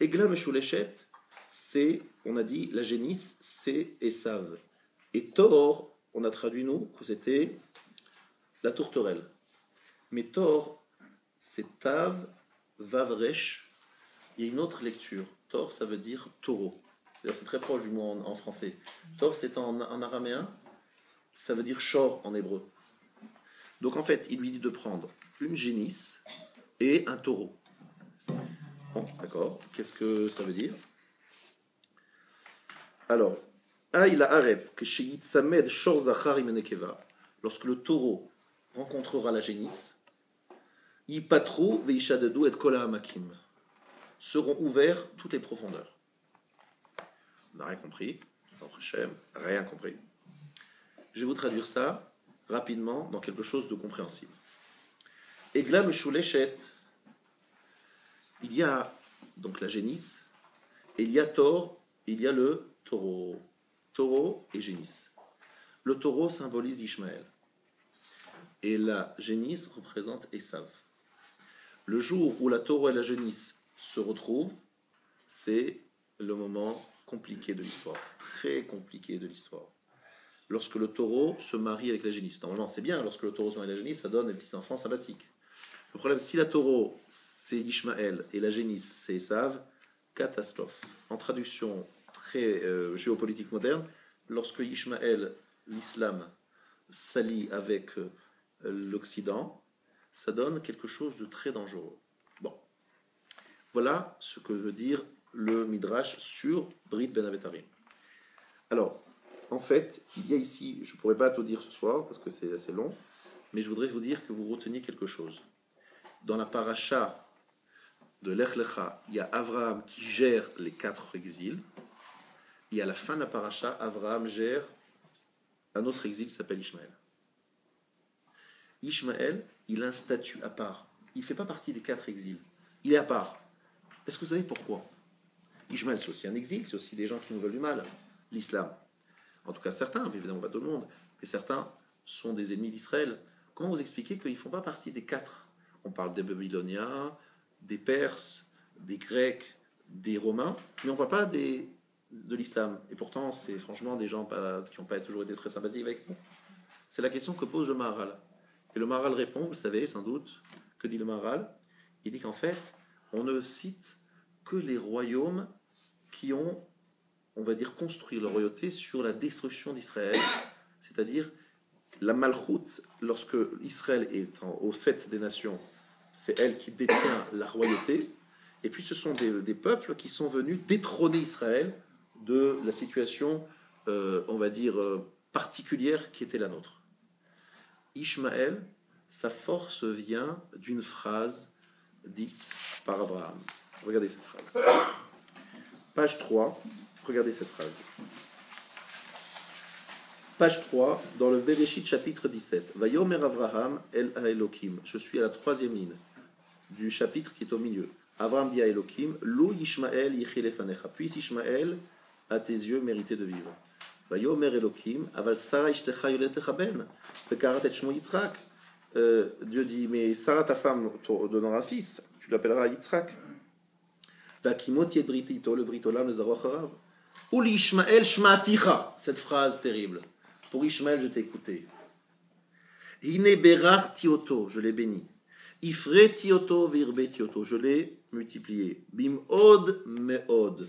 [SPEAKER 1] Egla meshuleshet, c'est, on a dit, la génisse, c'est Esav. Et Tor, on a traduit nous que c'était la tourterelle. Mais Tor, c'est Tav, Vavresh. Il y a une autre lecture. Tor, ça veut dire taureau. C'est très proche du mot en français. Tor, c'est en araméen, ça veut dire shor en hébreu. Donc en fait, il lui dit de prendre une génisse et un taureau. Bon, d'accord. Qu'est-ce que ça veut dire? Alors, Aïla Aretz, que Sheyitsamed Shor Zachar Imenekeva, lorsque le taureau rencontrera la génisse, Yipatru Veishadadu et Kola Amakim, seront ouverts toutes les profondeurs. On n'a rien compris, rien compris. Je vais vous traduire ça rapidement dans quelque chose de compréhensible. Egla Meshuleshet, il y a donc la génisse, et il y a Tor, il y a le taureau. Taureau et génisse. Le taureau symbolise Ishmaël. Et la génisse représente Esav. Le jour où la taureau et la génisse se retrouvent, c'est le moment compliqué de l'histoire, très compliqué de l'histoire. Lorsque le taureau se marie avec la génisse. Normalement, c'est bien, lorsque le taureau se marie avec la génisse, ça donne des petits-enfants sympathiques. Le problème, si la taureau, c'est Ishmaël, et la génisse, c'est Esav, catastrophe. En traduction très géopolitique moderne, lorsque Ishmaël, l'islam, s'allie avec l'Occident, ça donne quelque chose de très dangereux. Bon, voilà ce que veut dire le Midrash sur Brit Ben Avetarim. Alors, en fait, il y a ici, je ne pourrais pas tout dire ce soir parce que c'est assez long, mais je voudrais vous dire que vous reteniez quelque chose. Dans la paracha de Lech Lecha, il y a Abraham qui gère les 4 exils, et à la fin de la paracha, Abraham gère un autre exil qui s'appelle Ishmaël. Ishmaël, il a un statut à part. Il ne fait pas partie des 4 exils. Il est à part. Est-ce que vous savez pourquoi? Ishmaël, c'est aussi un exil, c'est aussi des gens qui nous veulent du mal. L'islam. En tout cas, certains, mais évidemment pas tout le monde, mais certains sont des ennemis d'Israël. Comment vous expliquez qu'ils ne font pas partie des 4? On parle des Babyloniens, des Perses, des Grecs, des Romains, mais on ne parle pas de l'islam. Et pourtant, c'est franchement des gens qui n'ont pas toujours été très sympathiques avec nous. C'est la question que pose le Maharal. Et le Maharal répond, vous savez sans doute, que dit le Maharal? Il dit qu'en fait, on ne cite que les royaumes qui ont, on va dire, construit leur royauté sur la destruction d'Israël, c'est-à-dire la Malchoute, lorsque Israël est au fait des nations, c'est elle qui détient la royauté, et puis ce sont des peuples qui sont venus détrôner Israël de la situation, on va dire, particulière qui était la nôtre. Ishmaël, sa force vient d'une phrase dite par Abraham. Regardez cette phrase. Page 3, regardez cette phrase. Page 3, dans le Bereshit chapitre 17. Vayomer Avraham el Elokim. Je suis à la 3e ligne du chapitre qui est au milieu. Avraham dit à Elokim, Lou Ishmael yichi lefanecha. Puisse Ishmaël, à tes yeux, mériter de vivre. Vayomer Elokim, aval Sarah ishtecha yoletecha ben, bekarat et shmo Yitzhak. Dieu dit, mais Sarah, ta femme, te donnera un fils, tu l'appelleras Yitzhak. Vakimot yed britito, le britolam, le zaro acharav. Ou l'Ishmael shma'aticha. Cette phrase terrible. Pour Ishmaël, je t'ai écouté. Hine berar tioto, je l'ai béni. Ifre tioto virbe tioto, je l'ai multiplié. Bim od meod.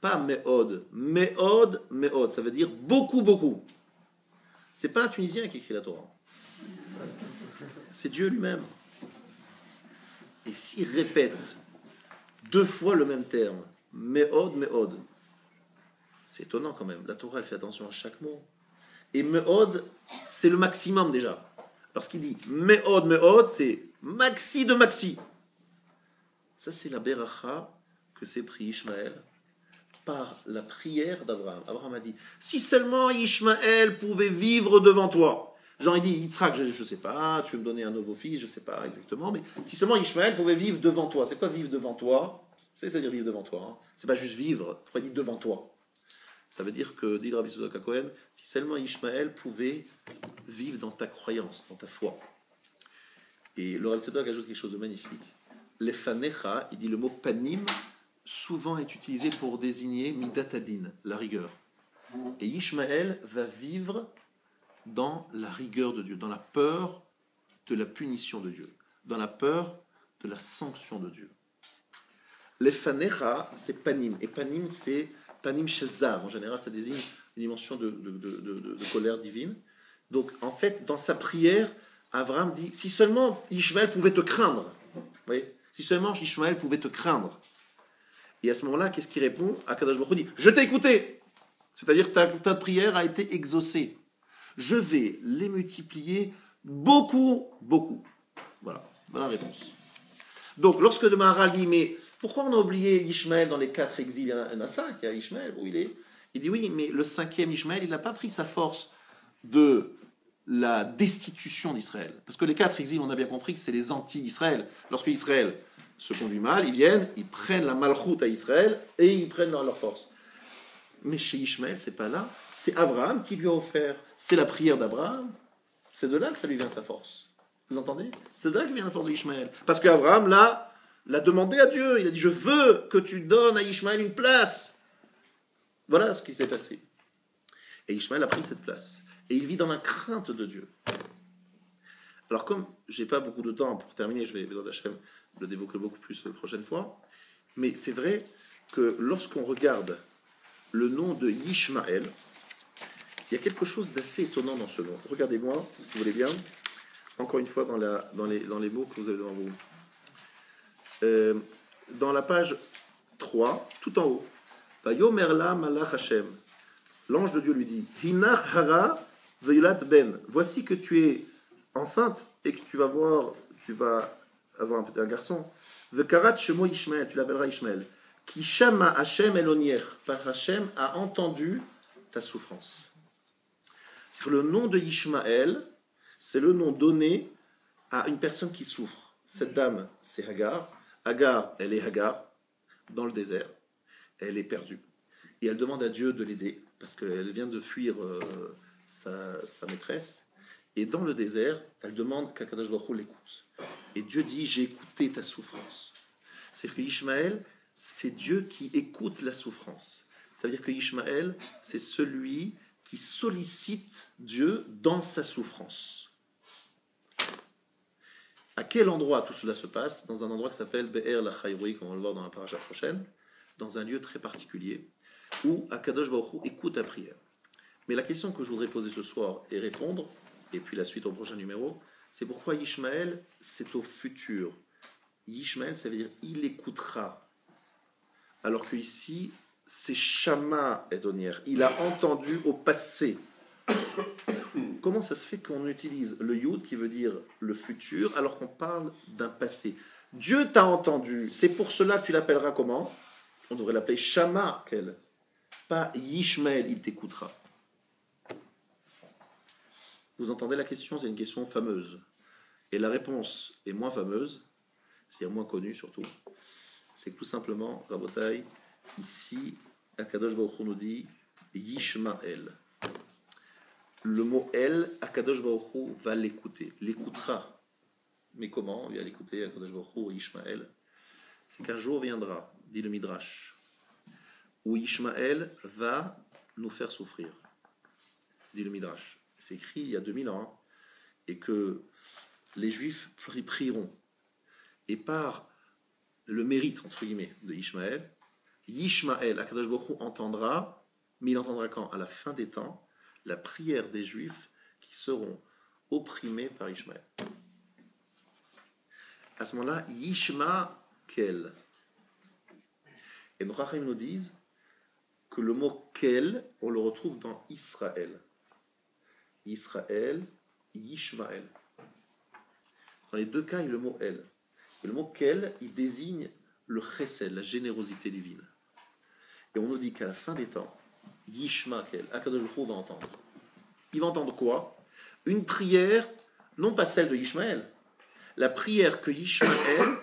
[SPEAKER 1] Pas meod, meod, ça veut dire beaucoup, beaucoup. C'est pas un Tunisien qui écrit la Torah. C'est Dieu lui-même. Et s'il répète 2 fois le même terme, meod, c'est étonnant quand même. La Torah, elle fait attention à chaque mot. Et meod, c'est le maximum déjà. Lorsqu'il dit meod, c'est maxi de maxi. Ça, c'est la beracha que s'est pris Ishmaël par la prière d'Abraham. Abraham a dit, si seulement Ishmaël pouvait vivre devant toi. Genre, il dit, Yitzhak, je ne sais pas, tu veux me donner un nouveau fils, je ne sais pas exactement, mais si seulement Ishmaël pouvait vivre devant toi. C'est quoi vivre devant toi? Vous savez, c'est-à-dire vivre devant toi. Hein. C'est pas juste vivre, pourquoi il dit devant toi? Ça veut dire que, dit le Rabbi Tzedok HaKohen, si seulement Ishmaël pouvait vivre dans ta croyance, dans ta foi. Et le Rabbi Tzedok ajoute quelque chose de magnifique. Les fanecha, il dit le mot panim, souvent est utilisé pour désigner midatadin, la rigueur. Et Ishmaël va vivre dans la rigueur de Dieu, dans la peur de la punition de Dieu, dans la peur de la sanction de Dieu. Les fanecha, c'est panim. Et panim, c'est panim shelzav. En général, ça désigne une dimension de colère divine. Donc, en fait, dans sa prière, Abraham dit, si seulement Ishmaël pouvait te craindre. Vous voyez, si seulement Ishmaël pouvait te craindre. Et à ce moment-là, qu'est-ce qu'il répond? Akadosh Baruch Hu dit, je t'ai écouté. C'est-à-dire que ta prière a été exaucée. Je vais les multiplier beaucoup, beaucoup. Voilà la réponse. Donc, lorsque le Maharal dit, mais pourquoi on a oublié Ishmaël dans les 4 exils? Il y en a 5, il y a Ishmaël, où il est. Il dit, oui, mais le 5e Ishmaël, il n'a pas pris sa force de la destitution d'Israël. Parce que les 4 exils, on a bien compris que c'est les anti-Israël. Lorsque Israël se conduit mal, ils viennent, ils prennent la malchoute à Israël et ils prennent leur force. Mais chez Ishmaël, c'est pas là. C'est Abraham qui lui a offert. C'est la prière d'Abraham. C'est de là que ça lui vient sa force. Vous entendez? C'est de là que vient la force d'Ishmaël. Parce qu'Abraham, là, l'a demandé à Dieu. Il a dit, je veux que tu donnes à Ishmaël une place. Voilà ce qui s'est passé. Et Ishmaël a pris cette place. Et il vit dans la crainte de Dieu. Alors comme je n'ai pas beaucoup de temps pour terminer, je vais, Bézard Hachem, le développer beaucoup plus la prochaine fois, mais c'est vrai que lorsqu'on regarde le nom de Ishmaël, il y a quelque chose d'assez étonnant dans ce nom. Regardez-moi, si vous voulez bien, encore une fois dans les mots que vous avez devant vous. Dans la page 3, tout en haut, Vayomerla malach Hashem. L'ange de Dieu lui dit, Hinach hara veyulat ben. Voici que tu es enceinte et que tu vas avoir un garçon. Vekarat shemo Ishmael, tu l'appelleras Ishmael. Ki shama Hashem elonier, par Hashem a entendu ta souffrance. Le nom de Ishmael, c'est le nom donné à une personne qui souffre. Cette dame, c'est Hagar. Hagar, elle est Hagar, dans le désert. Elle est perdue. Et elle demande à Dieu de l'aider, parce qu'elle vient de fuir sa maîtresse. Et dans le désert, elle demande qu'Akadosh Baruch Hu l'écoute. Et Dieu dit, j'ai écouté ta souffrance. C'est-à-dire que Ishmaël, c'est Dieu qui écoute la souffrance. Ça veut dire que Ishmaël, c'est celui qui sollicite Dieu dans sa souffrance. À quel endroit tout cela se passe? Dans un endroit qui s'appelle Be'er la Chayroui, comme on va le voir dans la paracha prochaine, dans un lieu très particulier, où Akadosh Baruch Hu écoute la prière. Mais la question que je voudrais poser ce soir et répondre, et puis la suite au prochain numéro, c'est pourquoi Ishmaël, c'est au futur. Ishmaël, ça veut dire il écoutera. Alors que ici, c'est Shama Edonier. Il a entendu au passé. Comment ça se fait qu'on utilise le Yud qui veut dire le futur alors qu'on parle d'un passé? Dieu t'a entendu. C'est pour cela que tu l'appelleras comment? On devrait l'appeler Shama Kel. Pas Ishmael, il t'écoutera. Vous entendez la question? C'est une question fameuse. Et la réponse est moins fameuse, c'est-à-dire moins connue surtout. C'est que tout simplement, Rabotai, ici, Akadosh Baruch Hu nous dit Yishmael. Le mot El, Akadosh Baruch Hu va l'écouter, l'écoutera. Mais comment il va l'écouter, Akadosh Baruch Hu, Yishmael? C'est qu'un jour viendra, dit le Midrash, où Yishmael va nous faire souffrir, dit le Midrash. C'est écrit il y a 2000 ans, et que les Juifs prieront. Et par le mérite, entre guillemets, de Ishmaël, Yishmael, Akadosh Baruch Hu entendra, mais il entendra quand? À la fin des temps, la prière des Juifs qui seront opprimés par Ishmaël. À ce moment-là, Yishma-kel. Et nos Chachamim nous disent que le mot kel, on le retrouve dans Israël. Israël, Yishmael. Dans les deux cas, il y a le mot el. Et le mot kel, il désigne le chesed, la générosité divine. Et on nous dit qu'à la fin des temps, Yishmael, Akadosh Baruch Hu va entendre. Il va entendre quoi? Une prière, non pas celle de Yishmael, la prière que Yishmael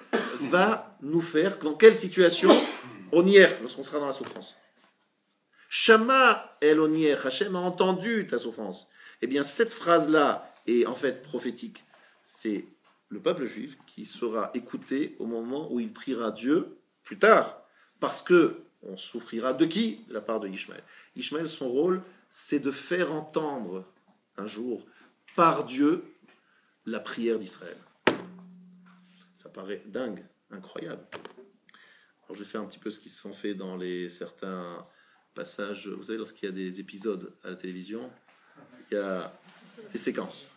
[SPEAKER 1] va nous faire. Dans quelle situation? On y est, lorsqu'on sera dans la souffrance. Shama el onier, Hashem a entendu ta souffrance. Eh bien, cette phrase-là est en fait prophétique. C'est le peuple juif qui sera écouté au moment où il priera Dieu plus tard. Parce que on souffrira de qui? De la part de Ishmaël. Ishmaël, son rôle, c'est de faire entendre un jour par Dieu la prière d'Israël. Ça paraît dingue, incroyable. Alors, je vais faire un petit peu ce qui se sont fait dans certains passages. Vous savez, lorsqu'il y a des épisodes à la télévision, il y a des séquences.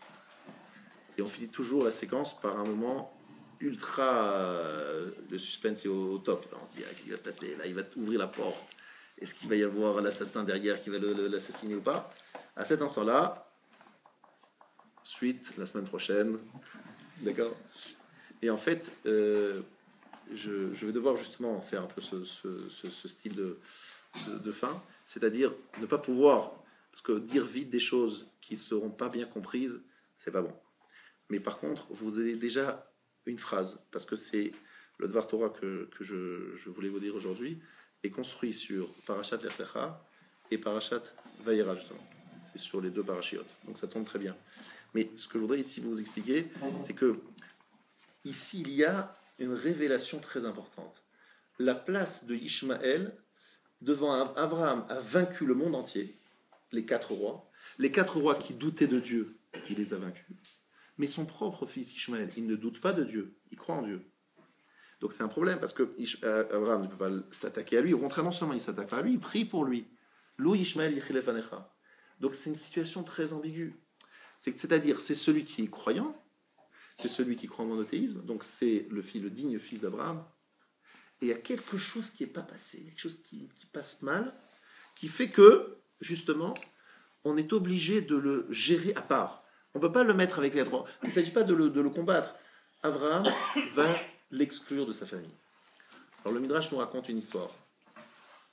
[SPEAKER 1] Et on finit toujours la séquence par un moment ultra... le suspense est au top. Là, on se dit, qu'est-ce qui va se passer? Là, il va ouvrir la porte. Est-ce qu'il va y avoir l'assassin derrière qui va l'assassiner ou pas? À cet instant-là, suite la semaine prochaine. D'accord? Et en fait, je vais devoir justement faire un peu ce style de fin. C'est-à-dire ne pas pouvoir... Parce que dire vite des choses qui ne seront pas bien comprises, c'est pas bon. Mais par contre, vous avez déjà une phrase, parce que c'est le Dvar Torah que je voulais vous dire aujourd'hui, est construit sur Parashat Lech Lecha et Parashat Vayera, justement. C'est sur les deux parachiotes. Donc ça tombe très bien. Mais ce que je voudrais ici vous expliquer, c'est que ici, il y a une révélation très importante. La place de Ishmaël devant Abraham a vaincu le monde entier, les 4 rois. Les 4 rois qui doutaient de Dieu, il les a vaincus. Mais son propre fils Ishmaël, il ne doute pas de Dieu, il croit en Dieu. Donc c'est un problème parce que Abraham ne peut pas s'attaquer à lui. Au contraire, non seulement il ne s'attaque pas à lui, il prie pour lui. Lou Ishmaël yichilef anecha. Donc c'est une situation très ambiguë. C'est-à-dire, c'est celui qui est croyant, c'est celui qui croit en monothéisme, donc c'est le digne fils d'Abraham. Et il y a quelque chose qui n'est pas passé, quelque chose qui passe mal, qui fait que, justement, on est obligé de le gérer à part. On ne peut pas le mettre avec les droits. Il ne s'agit pas de le combattre. Abraham va l'exclure de sa famille. Alors le Midrash nous raconte une histoire.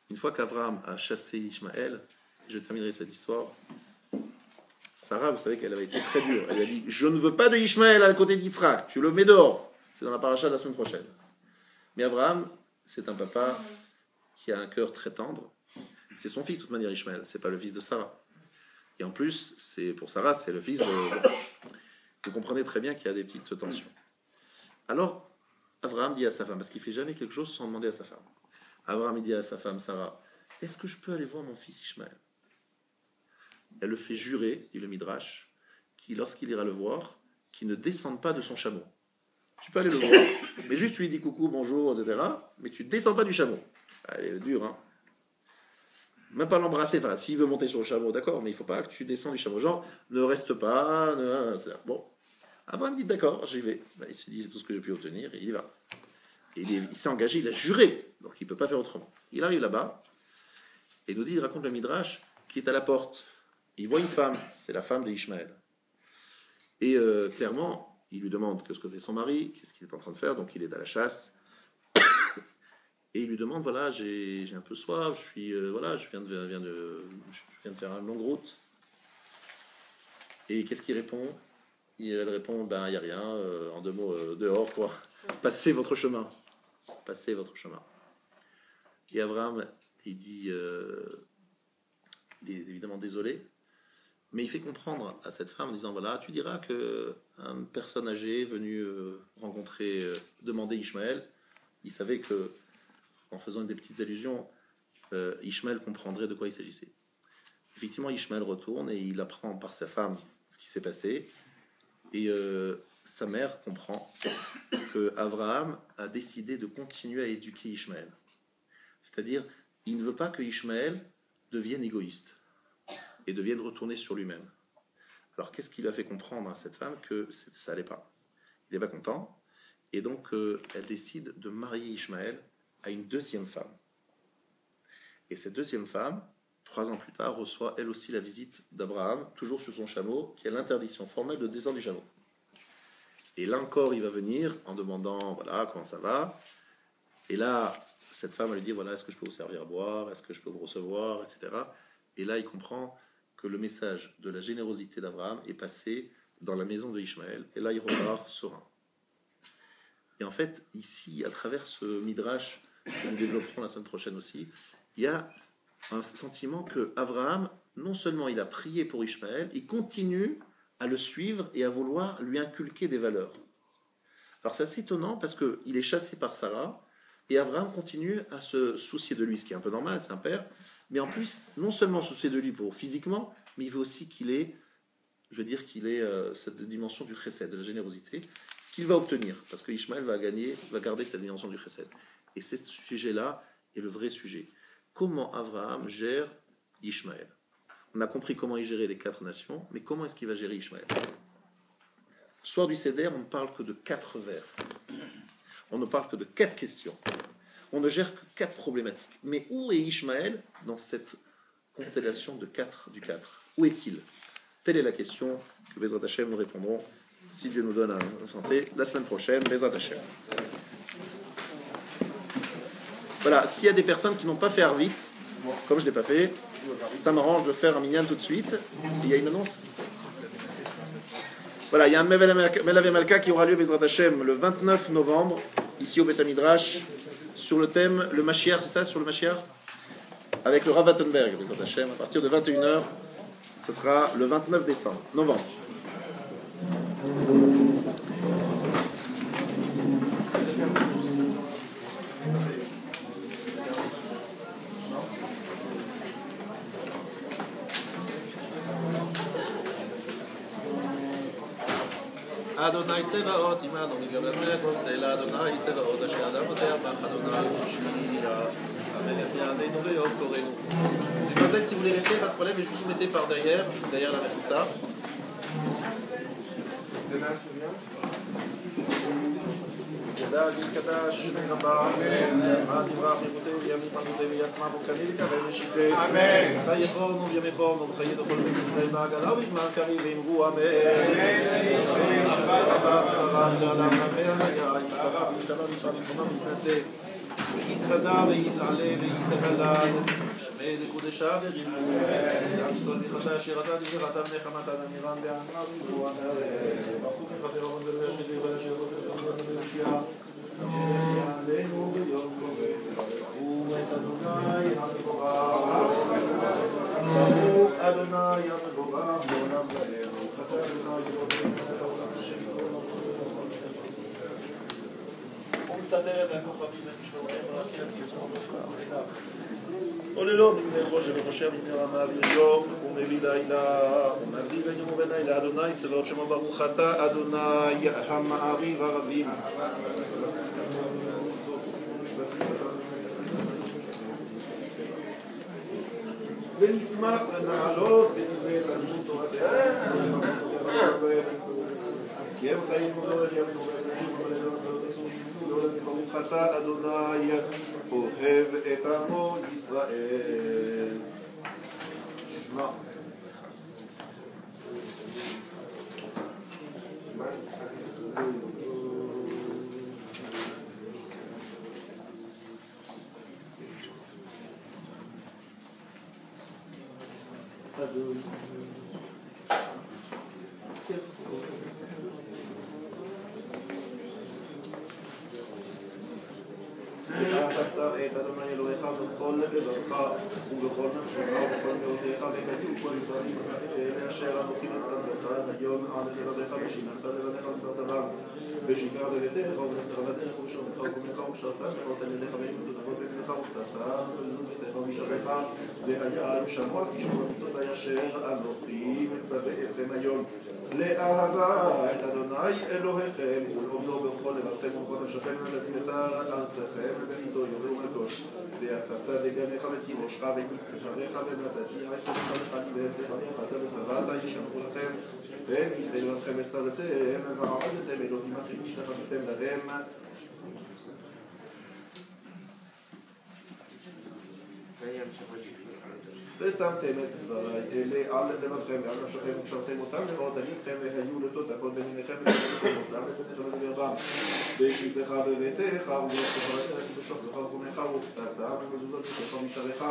[SPEAKER 1] Une fois qu'Abraham a chassé Ishmaël, je terminerai cette histoire, Sarah, vous savez qu'elle avait été très dure. Elle lui a dit, je ne veux pas de Ishmaël à côté d'Yitzhak, tu le mets dehors. C'est dans la paracha de la semaine prochaine. Mais Abraham, c'est un papa qui a un cœur très tendre. C'est son fils, de toute manière, Ishmaël. C'est pas le fils de Sarah. Et en plus, pour Sarah, c'est le fils de... Vous comprenez très bien qu'il y a des petites tensions. Alors, Abraham dit à sa femme, parce qu'il ne fait jamais quelque chose sans demander à sa femme. Abraham dit à sa femme, Sarah, est-ce que je peux aller voir mon fils Ishmaël? Elle le fait jurer, dit le Midrash, lorsqu'il ira le voir, qu'il ne descende pas de son chameau. Tu peux aller le voir, mais juste tu lui dis coucou, bonjour, etc. Mais tu ne descends pas du chameau. Elle est dure, hein. Même pas l'embrasser. Enfin, s'il veut monter sur le chameau, d'accord, mais il ne faut pas que tu descends du chameau. Genre, ne reste pas, etc. Bon. Abraham dit d'accord, j'y vais. Il s'est dit, c'est tout ce que j'ai pu obtenir, et il y va. Et il s'est engagé, il a juré, donc il ne peut pas faire autrement. Il arrive là-bas, et il raconte le Midrash, qui est à la porte. Il voit une femme, c'est la femme d'Ishmaël. Et clairement, il lui demande ce que fait son mari, qu'est-ce qu'il est en train de faire, donc il est à la chasse. Et il lui demande, voilà, j'ai un peu soif, je viens de faire une longue route. Et qu'est-ce qu'il répond? Elle répond, ben il n'y a rien, en 2 mots, dehors, quoi. Passez votre chemin. Passez votre chemin. Et Abraham, il dit, il est évidemment désolé, mais il fait comprendre à cette femme en disant, voilà, tu diras qu'une personne âgée venue demander Ishmaël, il savait que, en faisant des petites allusions, Ishmaël comprendrait de quoi il s'agissait. Effectivement, Ishmaël retourne et il apprend par sa femme ce qui s'est passé, et sa mère comprend que Abraham a décidé de continuer à éduquer Ishmaël. C'est-à-dire, il ne veut pas que Ishmaël devienne égoïste et devienne retourné sur lui-même. Alors, qu'est-ce qui lui a fait comprendre à cette femme que ça n'allait pas? Il n'est pas content, et donc elle décide de marier Ishmaël à une 2e femme. Et cette 2e femme, 3 ans plus tard, reçoit elle aussi la visite d'Abraham, toujours sur son chameau, qui a l'interdiction formelle de descendre du chameau. Et là encore, il va venir en demandant, voilà, comment ça va? Et là, cette femme, elle lui dit, voilà, est-ce que je peux vous servir à boire? Est-ce que je peux vous recevoir? Etc. Et là, il comprend que le message de la générosité d'Abraham est passé dans la maison de Ishmaël. Et là, il repart serein. Et en fait, ici, à travers ce midrash, que nous développerons la semaine prochaine aussi, il y a un sentiment que Abraham, non seulement il a prié pour Ishmaël, il continue à le suivre et à vouloir lui inculquer des valeurs. Alors c'est assez étonnant parce qu'il est chassé par Sarah, et Abraham continue à se soucier de lui, ce qui est un peu normal, c'est un père, mais en plus, non seulement soucier de lui pour physiquement, mais il veut aussi qu'il ait cette dimension du chesed, de la générosité, ce qu'il va obtenir, parce que Ishmaël va garder cette dimension du chesed. Et ce sujet-là est le vrai sujet. Comment Abraham gère Ishmaël? On a compris comment il gérait les 4 nations, mais comment est-ce qu'il va gérer Ishmaël? Soir du Seder, on ne parle que de 4 vers. On ne parle que de 4 questions. On ne gère que 4 problématiques. Mais où est Ishmaël dans cette constellation du 4? Où est-il? Telle est la question que Bezrat Hashem nous répondrons, si Dieu nous donne la santé, la semaine prochaine, Bezrat Hashem. Voilà, s'il y a des personnes qui n'ont pas fait Arvit, comme je ne l'ai pas fait, ça m'arrange de faire un minyan tout de suite. Il y a une annonce. Voilà, il y a un Melavé Malka qui aura lieu, Bezrat Hashem, le 29 novembre, ici au Beth Midrash, sur le thème, le Mashiach, c'est ça, sur le Mashiach? Avec le Rav Wattenberg, Bezrat Hashem, à partir de 21h, ce sera le 29 novembre. אדוני צבאות עמנו מגבלת מלך סלע, אדוני צבאות אשר אדם מותח בך, אדוני מושיע, המלך יעננו ויום קורנו. Mademoiselle, si vous les laissez, pas de problème, mais juste vous mettez par derrière la mechitza. ידע גיל קדש, שמי רבה, מה תברח יבוטי וימים פרמותי ויעצמה בוקני וקרב משיחי. אמן. חיי חורנו וימי חורנו וחיי דכל בית ישראל בעגלה ובזמן קרי ואמרו אמן. אמן. שבר רבה ורב לעולם נפל היה, יתחרה וישתנה וישתנה ויתחונה ויתנשא. ויתהדה ויתעלה ויתהלל. שמי לקודשה ורימו. כל מיכתה אשר אתה דברת בניך מתן אמירם בענם ואמרו אמן. ברחו מחבר אמן ולא ישדיר ולשיר ולשיר. יעננו ביום קורא, ברכו את אדוני המבורך, ברוך אדוני המבורך לעולם ועד, ברוך אתה אדוני אלוהינו מלך העולם אשר יבוא. הוא מסדר את הכוכבים ומשמעותיהם ברקים וספרו עוללו מפני חושך וחושב מפני רמה ויריו ומביא לילה ומבדיל בין יום ובין לילה אדוני צבאות שמו ברוך אתה אדוני המעריב הרבים ונשמח ונעלוז ונביא את אלימות תורת הארץ כי הם חיים מודו אל ימים ברוך אתה אדוני אוהב את עמו ישראל. שמע את אדוני אלוהיך בכל לבבך ובכל נפשך ובכל מאודך וקדימו כל דברים אלה אשר אנוכי מצאתי לך היום על לבביך ושיננת לבדיך ודברת בם בשקר בביתך ובדרך בדרך ובשורתך ובקומך ושרת מאוד על ידיך ואימות ודבות ביתך וכתבת ולזון ביתך ומשעריך והיה אם שמוע תשמעו המצוות הישר אנוכי מצווה אתכם היום לאהבה את אדוני אלוהיכם ולעובדו בכל לבבכם ובכל נפשכם ונתתם את ארצכם ובניתו יורה ומקדוש ואספת דגנך ותירושך ומצחריך ונתתי עשר לך לבאתך ויחדת ושבעת ישמעו לכם ונגדל לכם וסרתם ועבדתם אלוהים אחרים השתחוויתם להם ושמתם את דברי אלה על לבבכם ועל נפשכם וקשרתם אותם לראות עניכם והיו לטוטפות ביניכם וקשרתם אותם ותניכם לדברם בשבתך בביתך ובראשך בדרך ובשוכבך ובקומך וכתבתם ומזוזות ביתך ומשעריך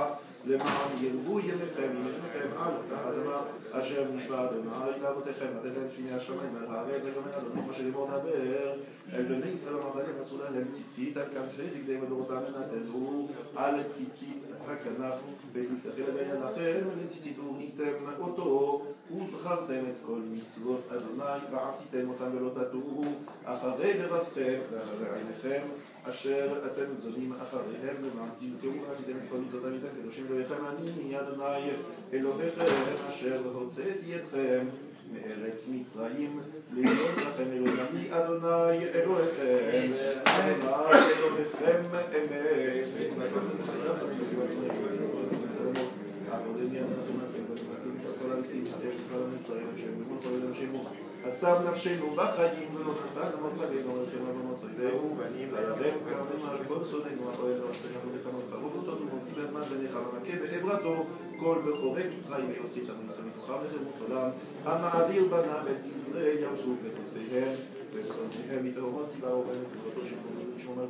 [SPEAKER 1] למען ירבו ימיכם ומלככם על האדמה אשר נשבע אדוני לאבותיכם לתת להם לפני השמיים ועל הארץ ויאמר אדוני מה שלאמור דבר אל בני ישראל אמרת להם עשו להם ציצית על כנפי בגדי מדורותם ונתנו על ציצית הכנף ותתכן לבעיה לכם ולציצית וניתם אותו וזכרתם את כל מצוות אדוני ועשיתם אותם ולא תטעו אחרי לבבכם ואחרי עיניכם אשר אתם זונים אחריהם למען תזכרו ועשיתם את כל מצוות אביכם קדושים אלוהיכם אני אדוני אלוהיכם אשר הוצאתי אתכם מארץ מצרים להיות לכם אלוהים אדוני אלוהיכם אדוני אלוהיכם אסם נפשנו בחיים ולא נתן אמות לגנו ולכם אבנות אויבינו וירם פעמים על כל סודנו הפועל ועושנו ותמות חרוב אותו ומובדים בזמן ונחם המכה בעברתו כל בכורי מצרים ויוציא שם ישראל מתוכם לחירות עולם המעביר בנה בית גזרי ים סוף בתופפיהם וסונתיהם מתאומות תיבאו בהם וגבורתו של כל